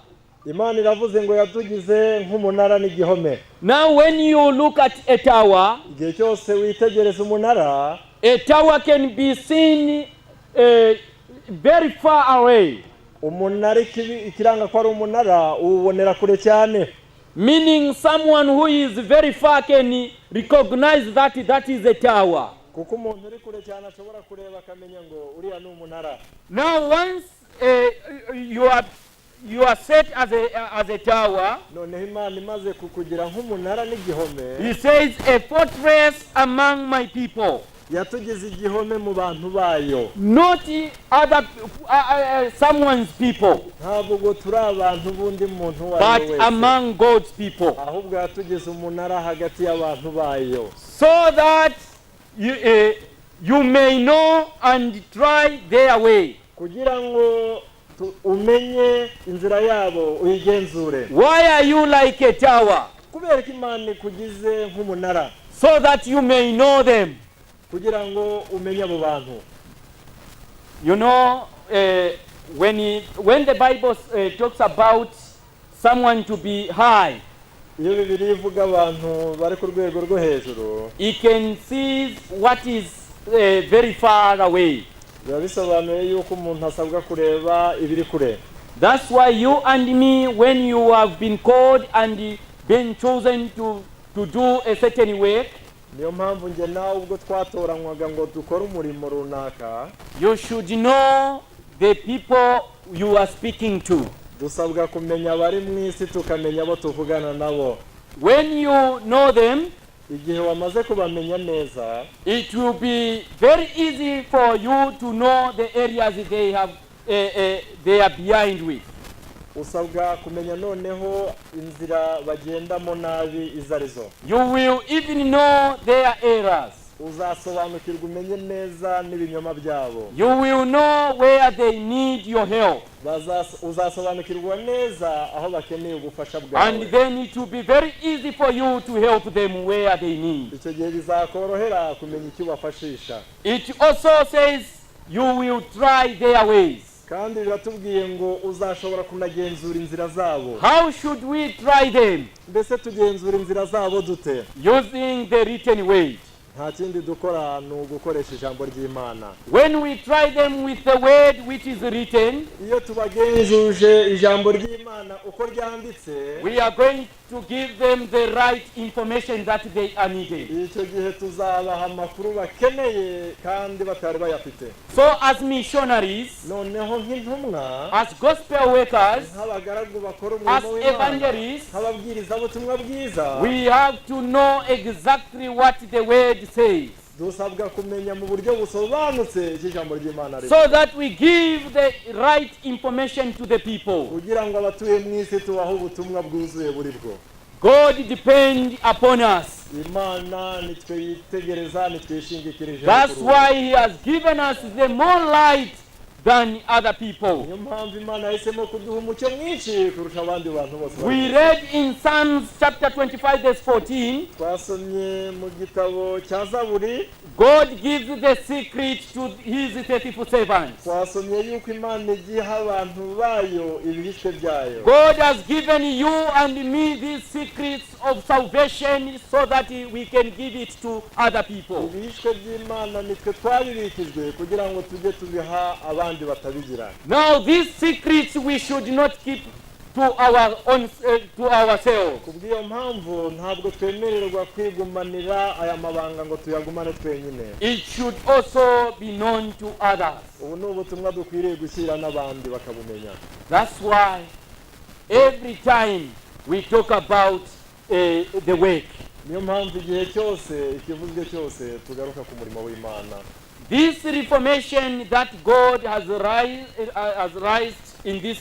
Imana iravuze ngo yatugize nk'umunara n'igihome. Now when you look at a tower, igihe cyose witegereza umunara, a tower can be seen very far away. Umunara ikiranga ko ari umunara ubonera kure cyane. Meaning someone who is very far can recognize that is a tower. Kuko umuntu uri kure cyane ashobora kureba akamenya ngo uriya ni umunara. Now once you are set as a tower, noneho Imana imaze kukugira nk'umunara n'igihome. He says a fortress among my people. Yatugize igihome mu bantu bayo. Not other someone's people. Ntabwo turi abantu bundi muntu wayo wese. But among God's people. Ahubwo yatugize umunara hagati y'abantu bayo. So that you may know and try their way. Kugira ngo umenye inzira yabo uyigenzure. Why are you like a tower? Kubera ko Imana kugize nk'umunara. So that you may know them. Kugira ngo umenye abo bantu. You know, when the Bible talks about someone to be high, iyo Bibiliya ivuga abantu bari ku rwego rwo hejuru, he can see what is very far away. bisobanuye yuko umuntu asabwa kureba ibiri kure. That's why you and me, when you have been called and been chosen to do a certain work, niyo mpamvu nge nawe ubwo twatoranywaga ngo dukore umurimo runaka, you should know the people you are speaking to. Dusabwa kumenya abari mu isi tukamenya abo tuvugana nabo. When you know them, igihe wamaze kubamenya neza, it will be very easy for you to know the areas they are behind with. Usabwa kumenya noneho inzira bagendamo nabi izarizo. You will even know their errors. Uzasobanukirwa umenye neza n'ibinyoma byabo. You will know where they need your help. Uzasobanukirwa neza aho bakeneye ubufasha bwawe. And then it will be very easy for you to help them where they need. Icyo gihe bizakorohera kumenya icyo bafashisha. It also says you will try their ways. Kandi biratubwiye ngo uzashobora kunagenzura inzira zabo. How should we try them? Mbese tugenzura inzira zabo dute? Using the written word. Nta kindi dukora ni ugukoresha ijambo ry'Imana. When we try them with the word which is written, iyo tubagenzuje ijambo ry'Imana uko ryanditse, we are going to give them the right information that they are needed. Icyo gihe tuzabaha amakuru bakeneye kandi batari bayafite. So as missionaries, noneho nk'intumwa, as gospel workers, nk'abagaragu bakora as umurimo w'Imana, evangelists, nk'ababwiriza ubutumwa bwiza, we have to know exactly what the word says. Dusabwa kumenya mu buryo busobanutse ijambo ry'Imana rero. So that we give the right information to the people. Kugira ngo abatuye mu isi tubaho ubutumwa bwuzuye buri bwo. God depend upon us. Imana nitwe yitegereza nitwe yishingikirije. That's why he has given us the more light than other people. niyo mpamvu imana yahisemo kuduha umucyo mwinshi kurusha abandi bantu bose. We read in Psalms chapter 25 verse 14, twasomye mu gitabo cya Zaburi, God gives the secret to his faithful servants. twasomye yuko imana igiha abantu bayo ibihishwe byayo. God has given you and me these secrets of salvation so that we can give it to other people. ibihishwe by'imana nitwe twabibikijwe kugira ngo tujye tubiha abandi batabigira. Now these secrets we should not keep to our own to ourselves. kubw'iyo mpamvu ntabwo twemererwa kwigumanira aya mabanga ngo tuyagumane twenyine. It should also be known to others. ubu ni ubutumwa dukwiriye gushyira n'abandi bakabumenya. That's why every time we talk about the work, niyo mpamvu igihe cyose ikivuzwe cyose tugaruka ku murimo w'imana. this reformation that God has raised in this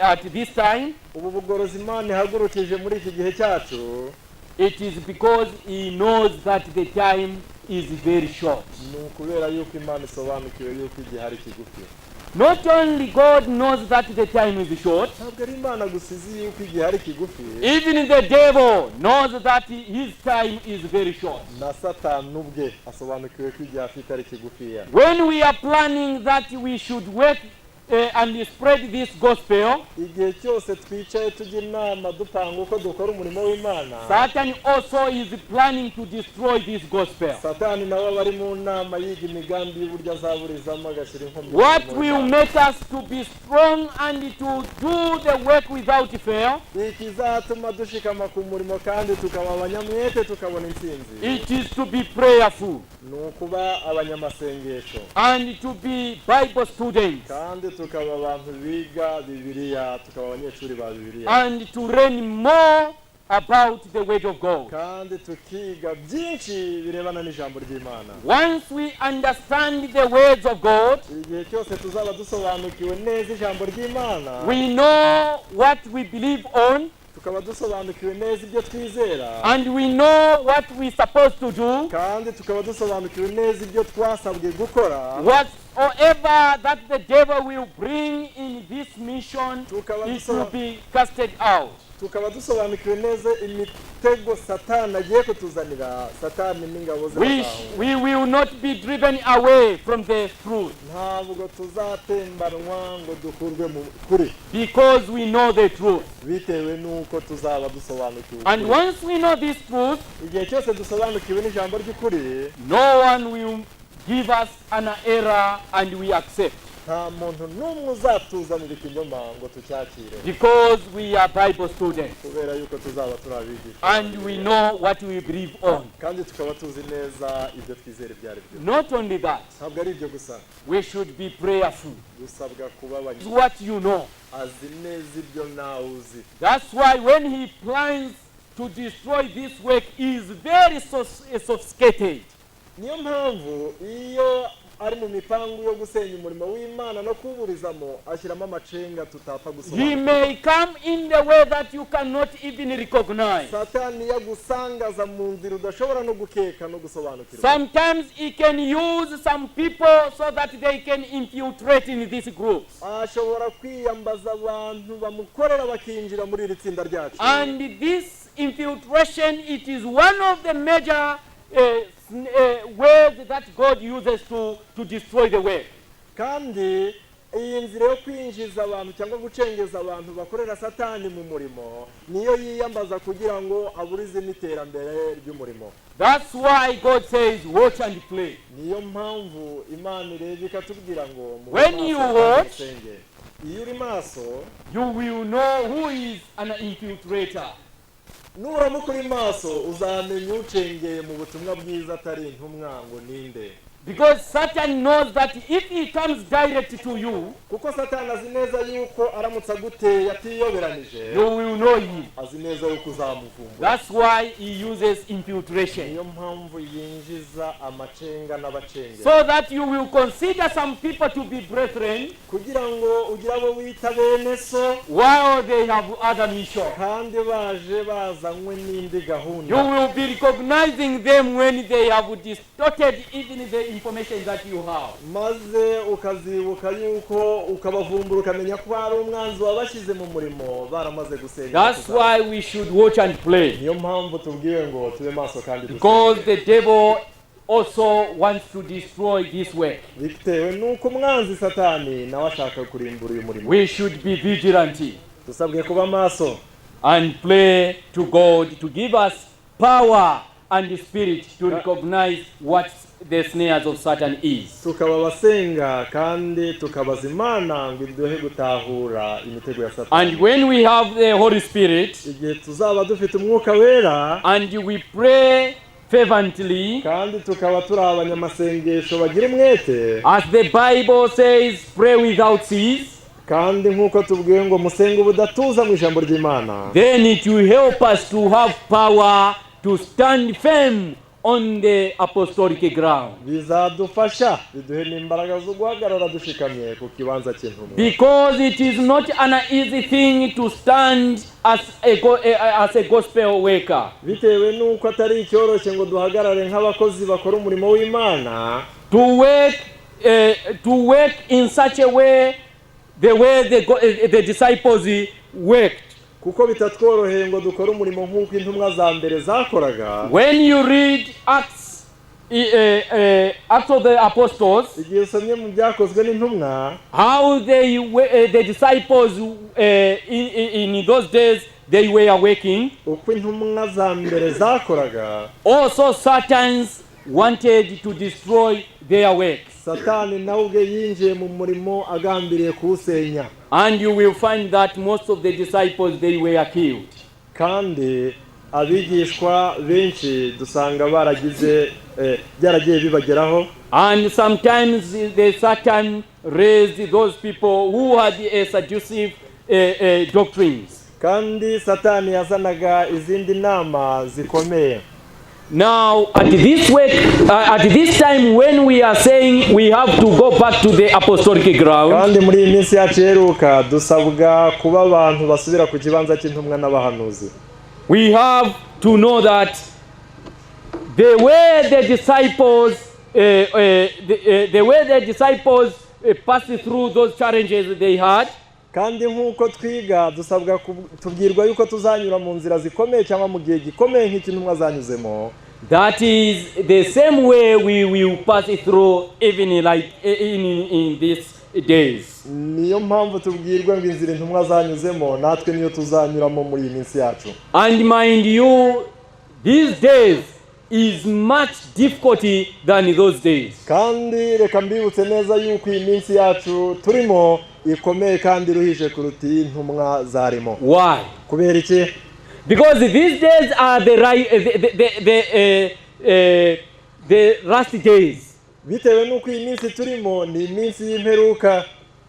at this time, ubu bugorozi imana ihagurukije muri iki gihe cyacu, it is because he knows that the time is very short. ni ukubera yuko imana isobanukiwe yuko igihe ari kigufi. Not only God knows that the time is short, ntabwo ari imana gusa izi yuko igihe ari kigufi, even the devil knows that his time is very short. na satani ubwe asobanukiwe ko igihe afite ari kigufiya. When we are planning that we should work and spread this gospel, igihe cyose twicaye tujya inama dupanga uko dukora umurimo w'imana, Satan also is planning to destroy this gospel. satani nawe aba ari mu nama yiga imigambi y'uburyo azaburizamo agashyira inkomyi. What will make us to be strong and to do the work without fear? ikizatuma dushikama ku murimo kandi tukaba abanyamwete tukabona intsinzi, It is to be prayerful ni ukuba abanyamasengesho and to be Bible students kandi tukaba abantu biga bibiliya, tukaba abanyeshuri ba bibiliya and to learn more about the word of God. kandi tukiga byinshi birebana n'ijambo ry'imana. Once we understand the words of God, igihe cyose tuzaba dusobanukiwe neza ijambo ry'imana, we know what we believe on, tukaba dusobanukiwe neza ibyo twizera, and we know what we're supposed to do. kandi tukaba dusobanukiwe neza ibyo twasabwe gukora, Whatsoever that the devil will bring in this mission, it will be casted out. tukaba dusobanukiwe neza imitego satani agiye kutuzanira. satani n'ingabo ze We will not be driven away from the truth ntabwo tuzatembanwa ngo dukurwe mu kuri, because we know the truth. bitewe n'uko tuzaba dusobanukiwe And ukuri. once we know this truth, igihe cyose dusobanukiwe n'ijambo ry'ukuri, no one will give us an error and we accept, nta muntu n'umwe uzatuzanira ikinyoma ngo tucyakire, because we are Bible students kubera yuko tuzaba turi abigisha and we know what we believe on. kandi tukaba tuzi neza ibyo twizera ibyo ari byo. Not only that, ntabwo ari ibyo gusa, we should be prayerful. dusabwa kuba It's what you know. azi neza ibyo nawe uzi. That's why when he plans to destroy this work, he is very sophisticated. niyo mpamvu iyo ari mu mipangu yo gusenya umurimo w'imana no kuwuburizamo ashyiramo amacenga tutapfa He gusobanura. may come in the way that you cannot even recognize. satani yagusangaza mu nzira udashobora no gukeka no gusobanukirwa. Sometimes he can use some people so that they can infiltrate in these groups. ashobora kwiyambaza abantu bamukorera bakinjira muri iri tsinda ryacu, And this infiltration, it is one of the major ways that God uses to destroy the work. kandi iyi nzira yo kwinjiza abantu cyangwa gucengeza abantu bakorera satani mu murimo niyo yiyambaza kugira ngo aburize n'iterambere ry'umurimo. That's why God says, watch and pray. niyo mpamvu imana ireba ikatubwira ngo mube When maso you kandi watch, musenge. iyo uri maso, You will know who is an infiltrator. nuramuka uri maso uzamenya ucengeye mu butumwa bwiza atari intumwa ngo ninde. Because Satan knows that if he comes direct to you, kuko satani azi neza yuko aramutse aguteye atiyoberanije, you will know him. azi neza yuko uzamuvumbura. That's why he uses infiltration. niyo mpamvu yinjiza amacenga n'abacengera, So that you will consider some people to be brethren kugira ngo ugire abo wita bene so while they have other mission. kandi baje bazanywe n'indi You gahunda. will be recognizing them when they have distorted even the information that you have. maze ukazibuka yuko ukabavumbura ukamenya ko hari umwanzi wabashyize mu murimo baramaze gusenga. That's why we should watch and pray. Niyo mpamvu tubwiwe ngo tube maso kandi Because the devil also wants to destroy this work. bitewe nuko umwanzi Satani nawe ashaka kurimbura uyu murimo. We should be vigilant Dusabwe kuba maso and pray to God to give us power and the spirit to recognize what the snares of Satan is. tukaba basenga kandi tukabaza Imana ngo iduhe gutahura imitego ya Satani. And when we have the Holy Spirit Igihe tuzaba dufite umwuka wera and we pray fervently, kandi tukaba turi abanyamasengesho bagira umwete, as the Bible says, pray without cease, kandi nk'uko tubwiwe ngo musenge ubudatuza mu ijambo ry'Imana, then it will help us to have power to stand firm on the apostolic ground. bizadufasha biduhe n'imbaraga zo guhagarara dushikamye ku kibanza cy'intumwa. Because it is not an easy thing to stand as a gospel worker. Bitewe nuko atari icyoroshye ngo duhagarare nk'abakozi bakora umurimo w'Imana, To work in such a way, the way the disciples worked. kuko bitatworoheye ngo dukore umurimo nk'uko intumwa za mbere zakoraga. When you read Acts of the Apostles, Igihe usomye mu byakozwe n'intumwa, how the disciples in those days they were working, uko intumwa za mbere zakoraga, also Satans wanted to destroy their work. Satani nawe ubwe yinjiye mu murimo agambiriye kuwusenya, And you will find that most of the disciples they were killed. kandi abigishwa benshi dusanga byaragiye bibageraho. And sometimes the Satan raised those people who had a seductive doctrines. Kandi Satani yazanaga izindi nama zikomeye. Now, at this time when we are saying we have to go back to the apostolic ground, Kandi muri iyi minsi yacu iheruka dusabwa kuba abantu basubira ku kibanza cy'intumwa n'abahanuzi. we have to know that the way the disciples passed through those challenges they had, Kandi nk'uko twiga dusabwa tubwirwa yuko tuzanyura mu nzira zikomeye cyangwa mu gihe gikomeye nk'ikintumwa zanyuzemo. that is the same way we will pass through even like in these days. Niyo mpamvu tubwirwa ngo inzira intumwa zanyuzemo natwe niyo tuzanyuramo muri iyi minsi yacu. And mind you, these days is much difficulty than those days. Kandi reka mbibutse neza yuko iyi minsi yacu turimo ikomeye kandi iruhije kuruta intumwa zarimo. Why? Kubera iki? Because these days are the last days. Bitewe nuko iyi minsi turimo ni iminsi y'imperuka.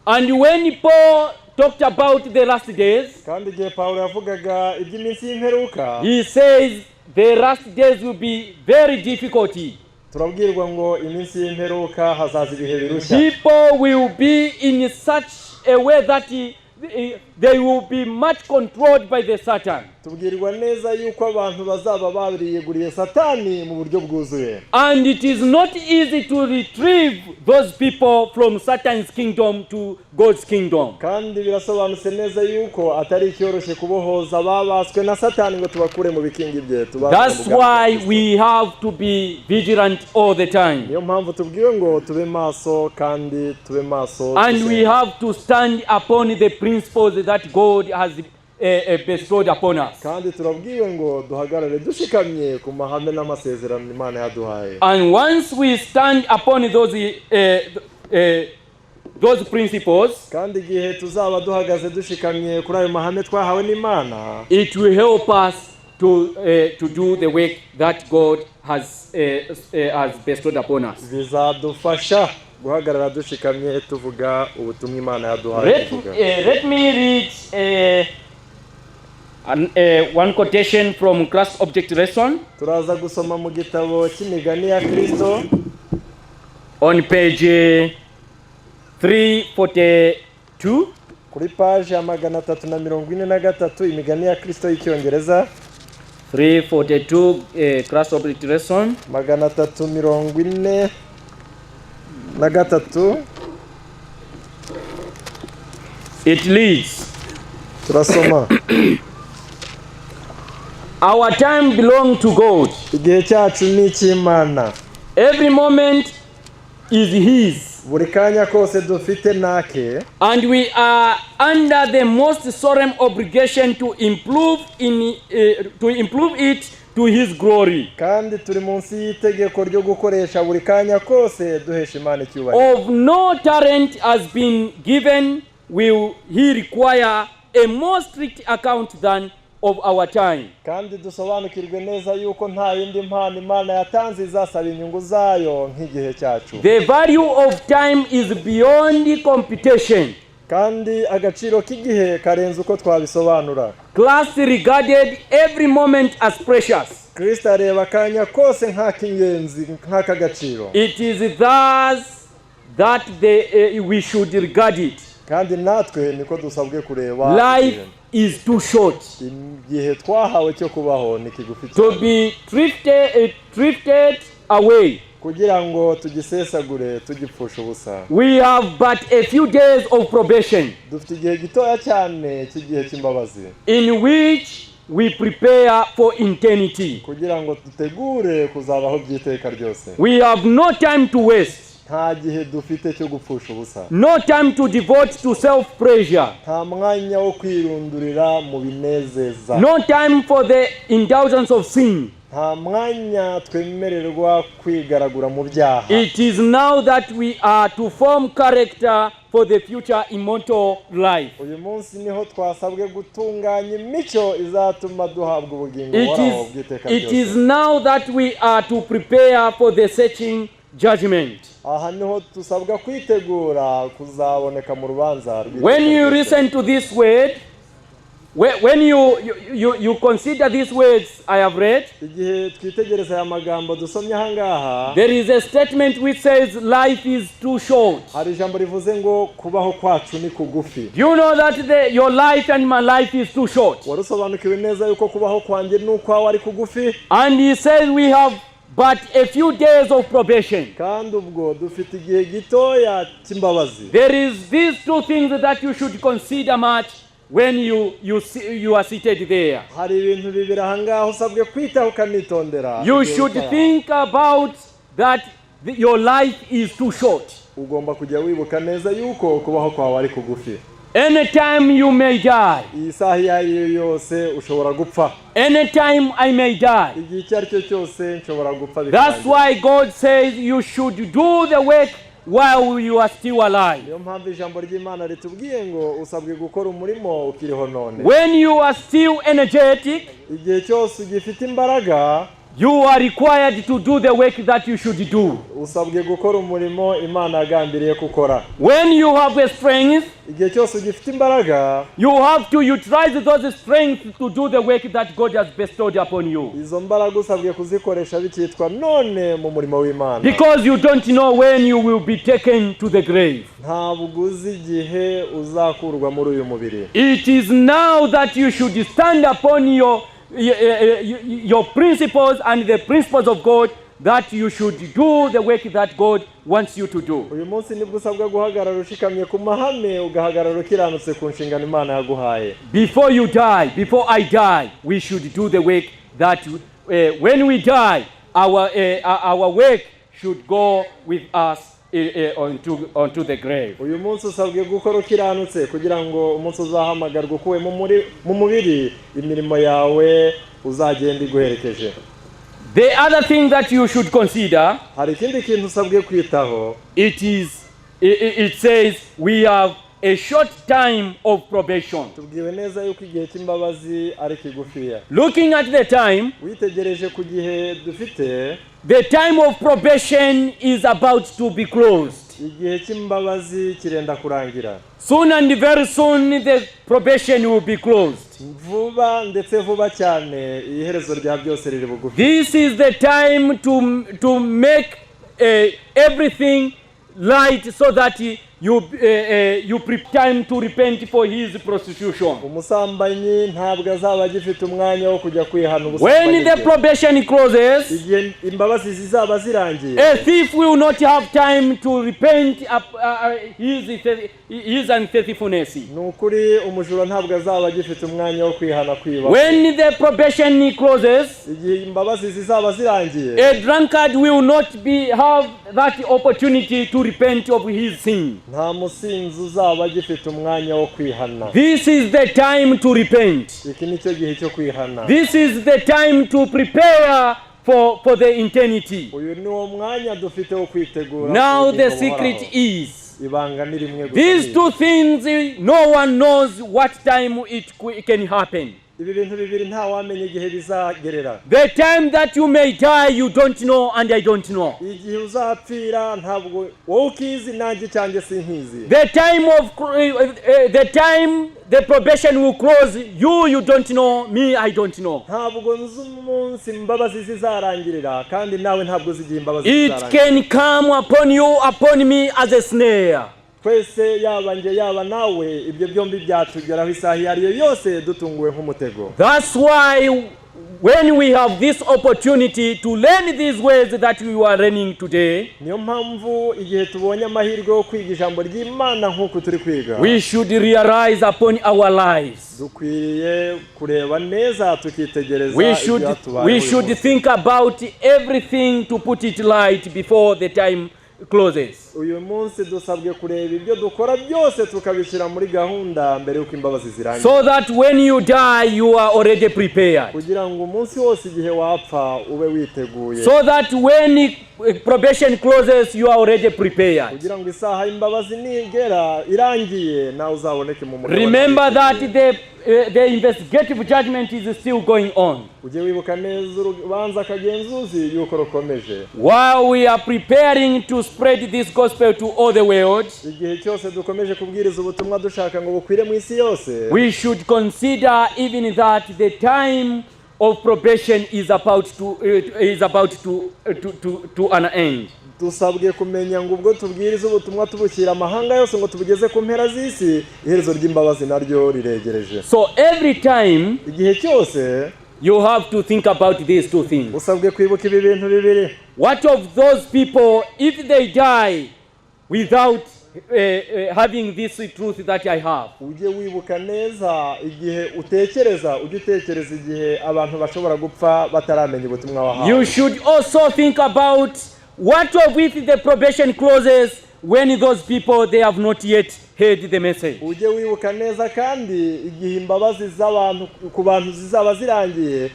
And when Paul talked about the last days, Kandi igihe Pawulo yavugaga iby'iminsi y'imperuka, he says the last days will be very difficult. turabwirwa ngo iminsi y'imperuka hazaza ibihe birushya. People will be in such a way that they will be much controlled by the Satan. Tubwirwa neza yuko abantu bazaba bariyeguriye Satani mu buryo bwuzuye. And it is not easy to retrieve those people from Satan's kingdom to God's kingdom. Kandi birasobanutse neza yuko atari icyoroshye kubohoza babaswe na Satani ngo tubakure mu bikingi bye. That's why we have to be vigilant all the time. Niyo mpamvu tubwiwe ngo tube maso kandi tube maso. And we have to stand upon the principles that God has bestowed upon us. Kandi turabwiwe ngo duhagarare dushikamye ku mahame n'amasezerano Imana yaduhaye. And once we stand upon those principles, Kandi igihe tuzaba duhagaze dushikamye kuri ayo mahame twahawe n'Imana, it will help us to do the work that God has bestowed upon us. bizadufasha guhagarara dushikamye tuvuga ubutumwa Imana yaduhaye kuvuga. Let me read one quotation from Class Object Lesson Turaza gusoma mu gitabo cy'imigani ya Kristo on page 342. kuri page ya 343 imigani ya Kristo y'icyongereza. 342 Class Object Lesson. 343 na gatatu. It leads, Turasoma. our time belongs to God. Igihe cyacu ni icy'Imana. Every moment is His. Buri kanya kose dufite nake. And we are under the most solemn obligation to improve it to His glory. Kandi turi munsi y'itegeko ryo gukoresha buri kanya kose duhesha Imana icyubahiro. Of no talent has been given, will He require a more strict account than of our time. Kandi dusobanukirwe neza yuko nta yindi mpano Imana yatanze izasaba inyungu zayo nk'igihe cyacu. The value of time is beyond computation. Kandi agaciro k'igihe karenze uko twabisobanura. Christ regarded every moment as precious. Kristo areba akanya kose nk'ak'ingenzi nk'ak'agaciro. It is thus that we should regard it. Kandi natwe niko dusabwe kureba. Life is too short. Igihe twahawe cyo kubaho ni kigufi cyane. To be drifted away. Kugira ngo tugisesagure tugipfusha ubusa. We have but a few days of probation. Dufite igihe gitoya cyane cy'igihe cy'imbabazi. In which we prepare for eternity. Kugira ngo dutegure kuzabaho by'iteka ryose. We have no time to waste. Nta gihe dufite cyo gupfusha ubusa. No time to devote to self-pleasure. Nta mwanya wo kwirundurira mu binezeza. No time for the indulgence of sin. Nta mwanya twemererwa kwigaragura mu byaha. It is now that we are to form character for the future immortal life. Uyu munsi niho twasabwe gutunganya imico izatuma duhabwa ubugingo buhoraho bw'iteka ryose. It is now that we are to prepare for the searching judgment. Aha niho tusabwa kwitegura kuzaboneka mu rubanza rw'iteka. When you listen to this word, when you consider these words I have read, igihe twitegereza aya magambo dusomye aha ngaha, there is a statement which says life is too short. hari ijambo rivuze ngo kubaho kwacu ni kugufi. Do you know that your life and my life is too short? Warusobanukiwe neza yuko kubaho kwanjye n'ukwawe ari kugufi. And he says we have but a few days of probation. Kandi ubwo dufite igihe gitoya cy'imbabazi. There is these two things that you should consider much when you are seated there. Hari ibintu bibiri aha ngaho usabwe kwitaho ukanitondera. You should think about that your life is too short. Ugomba kujya wibuka neza yuko kubaho kwawe ari kugufi. Anytime you may die. Iyi saha iyo ari yo yose ushobora gupfa. Anytime I may die. Igihe icyo ari cyo cyose nshobora gupfa. That's why God says you should do the work while you are still alive. Niyo mpamvu ijambo ry'Imana ritubwiye ngo usabwe gukora umurimo ukiriho none. When you are still energetic, igihe cyose ugifite imbaraga, you are required to do the work that you should do. Usabwe gukora umurimo Imana yagambiriye gukora. When you have a strength, igihe cyose ugifite imbaraga, you have to utilize those strengths to do the work that God has bestowed upon you. Izo mbaraga usabwe kuzikoresha bikitwa none mu murimo w'Imana. Because you don't know when you will be taken to the grave. Ntabwo uzi igihe uzakurwa muri uyu mubiri. It is now that you should stand upon your principles and the principles of God, that you should do the work that God wants you to do. Uyu munsi nibwo usabwa guhagarara ushikamye ku mahame, ugahagarara ukiranutse ku nshingano Imana yaguhaye. Before you die, before I die, we should do the work that when we die, our work should go with us onto the grave. Uyu munsi usabwe gukora ukiranutse kugira ngo umunsi uzahamagarwa ukuwe mu mubiri imirimo yawe uzagenda iguherekeje. The other thing that you should consider, hari ikindi kintu usabwe kwitaho. It says we have a short time of probation. Tubwiwe neza yuko igihe cy'imbabazi ari kigufiya. Looking at the time, witegereje ku gihe dufite, the time of probation is about to be closed. Igihe cy'imbabazi kirenda kurangira. Soon and very soon the probation will be closed. Vuba ndetse vuba cyane iherezo rya byose riri bugufi. This is the time to make everything right, so that you prepare time to repent for his prostitution. umusambanyi ntabwo azaba agifite umwanya wo kujya kwihana When ubusambanyi the bwe. prohibition closes, igihe imbabazi zizaba zirangiye a thief will not have time to repent his unfaithfulness. ni ukuri umujura ntabwo azaba agifite umwanya wo kwihana kwiba. When the prohibition closes, igihe imbabazi zizaba zirangiye a drunkard will not have that opportunity to repent of his sin. nta musinzi uzaba agifite umwanya wo kwihana. This is the time to repent. iki ni cyo gihe cyo kwihana. This is the time to prepare for the eternity. uyu ni wo mwanya dufite wo kwitegura. Now the ubugingo secret buhoraho. is, ibanga ni rimwe gusa. these two things, no one knows what time it can happen. ibi bintu bibiri nta wamenya igihe bizagerera. The time that you may die, you don't know, and I don't know. igihe uzapfira ntabwo wowe ukizi nanjye cyanjye sinkizi. The time the probation will close, you don't know, me I don't know. ntabwo nzi umunsi imbabazi zizarangirira kandi nawe ntabwo uzi igihe imbabazi It zizarangirira. can come upon you, upon me as a snare. twese yaba njye yaba nawe ibyo byombi byatugeraho isaha iyo ari yo yose dutunguwe nk'umutego. That's why when we have this opportunity to learn these ways that we are learning today, niyo mpamvu igihe tubonye amahirwe yo kwiga ijambo ry'Imana nk'uko turi kwiga, we should realize upon our lives. dukwiriye kureba neza tukitegereza We ibyatubayeho. should think about everything to put it right before the time closes. uyu munsi dusabwe kureba ibyo dukora byose tukabishyira muri gahunda mbere y'uko imbabazi zirangira, So that when you die, you are already prepared. kugira ngo umunsi wose igihe wapfa ube witeguye, So that when probation closes, you are already prepared. kugira ngo isaha y'imbabazi nigera irangiye nawe uzaboneke mu mugabane. Remember that the investigative judgment is still going on. ujye wibuka neza urubanza kagenzuzi yuko rukomeje. While we are preparing to spread this gospel to all the world, igihe cyose dukomeje kubwiriza ubutumwa dushaka ngo bukwire mu isi yose, we should consider even that the time of probation is about to an end. dusabwe kumenya ngo ubwo tubwiriza ubutumwa tubushyira amahanga yose ngo tubugeze ku mpera z'isi, iherezo ry'imbabazi naryo riregereje. So every time igihe cyose you have to think about these two things. usabwe kwibuka ibi bintu bibiri. What of those people if they die without having this truth that I have? ujye wibuka neza igihe utekereza, ujye utekereza igihe abantu bashobora gupfa bataramenya ubutumwa wahawe. You should also think about what of if the probation closes when those people they have not yet heard the message. ujye wibuka neza kandi igihe imbabazi z'abantu ku bantu zizaba zirangiye,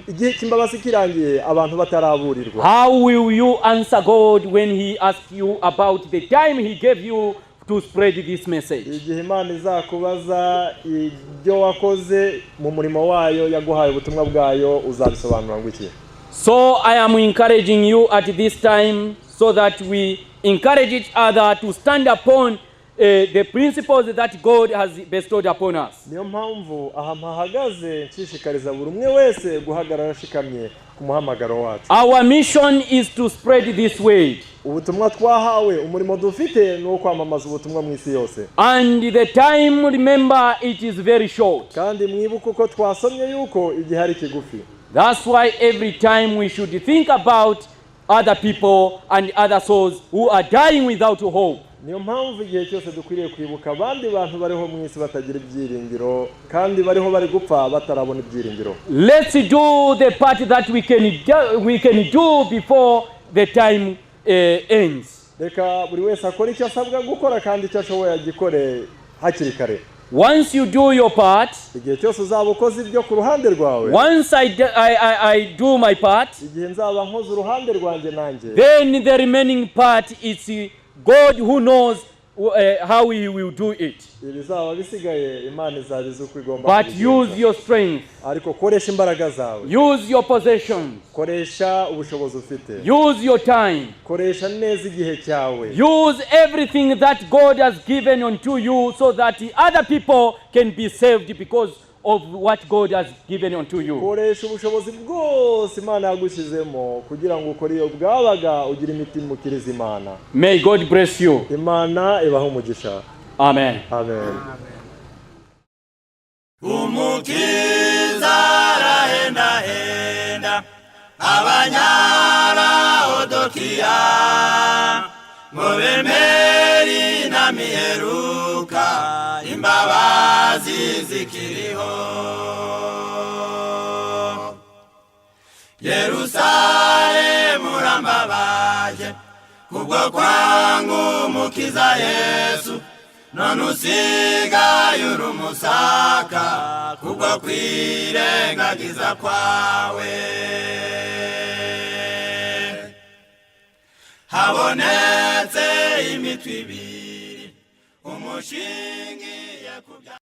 igihe cy'imbabazi kirangiye abantu bataraburirwa. How will you answer God when he asks you about the time he gave you to spread this message? igihe Imana izakubaza ibyo wakoze mu murimo wayo yaguhaye ubutumwa bwayo, uzabisobanura ngo iki? So I am encouraging you at this time so that we encourage each other to stand upon the principles that God has bestowed upon us. niyo mpamvu aha mpahagaze nshishikariza buri umwe wese guhagarara ashikamye ku muhamagaro wacu. Our mission is to spread this word. ubutumwa twahawe, umurimo dufite ni uwo kwamamaza ubutumwa mu isi yose, And the time, remember, it is very short. kandi mwibuke uko twasomye yuko igihe ari kigufi. That's why every time we should think about other people and other souls who are dying without hope. niyo mpamvu igihe cyose dukwiriye kwibuka abandi bantu bariho mu isi batagira ibyiringiro kandi bariho bari gupfa batarabona ibyiringiro. Let's do the part that we can do before the time ends. reka buri wese akora icyo asabwa gukora kandi icyo ashoboye agikore hakiri kare. Once you do your part, igihe cyose uzaba ukoze ibyo ku ruhande rwawe, once I do my part, igihe nzaba nkoze uruhande rwanjye nanjye, then the remaining part is God who knows how he will do it. ibizaba bisigaye Imana izabizi uko igomba But kubigenza. use your strength, ariko koresha imbaraga zawe, use your possessions, koresha ubushobozi ufite, use your time, koresha neza igihe cyawe, use everything that God has given unto you so that the other people can be saved because of what God has given unto you. koresha ubushobozi bwose Imana yagushyizemo kugira ngo ukore iyo bwabaga ugira imitima ukiriza Imana. May God bless you. Imana ibahe umugisha. Amen. Amen. Umukiza arahenda Abanyalaodikiya ngo bemere na miheruka imbabazi zikiriho. Yerusalemu urambabaje kubwo kwangu Umukiza Yesu, none usigaye uri umusaka kubwo kwirengagiza kwawe. Habonetse imitwe ibiri umushingiye ku bya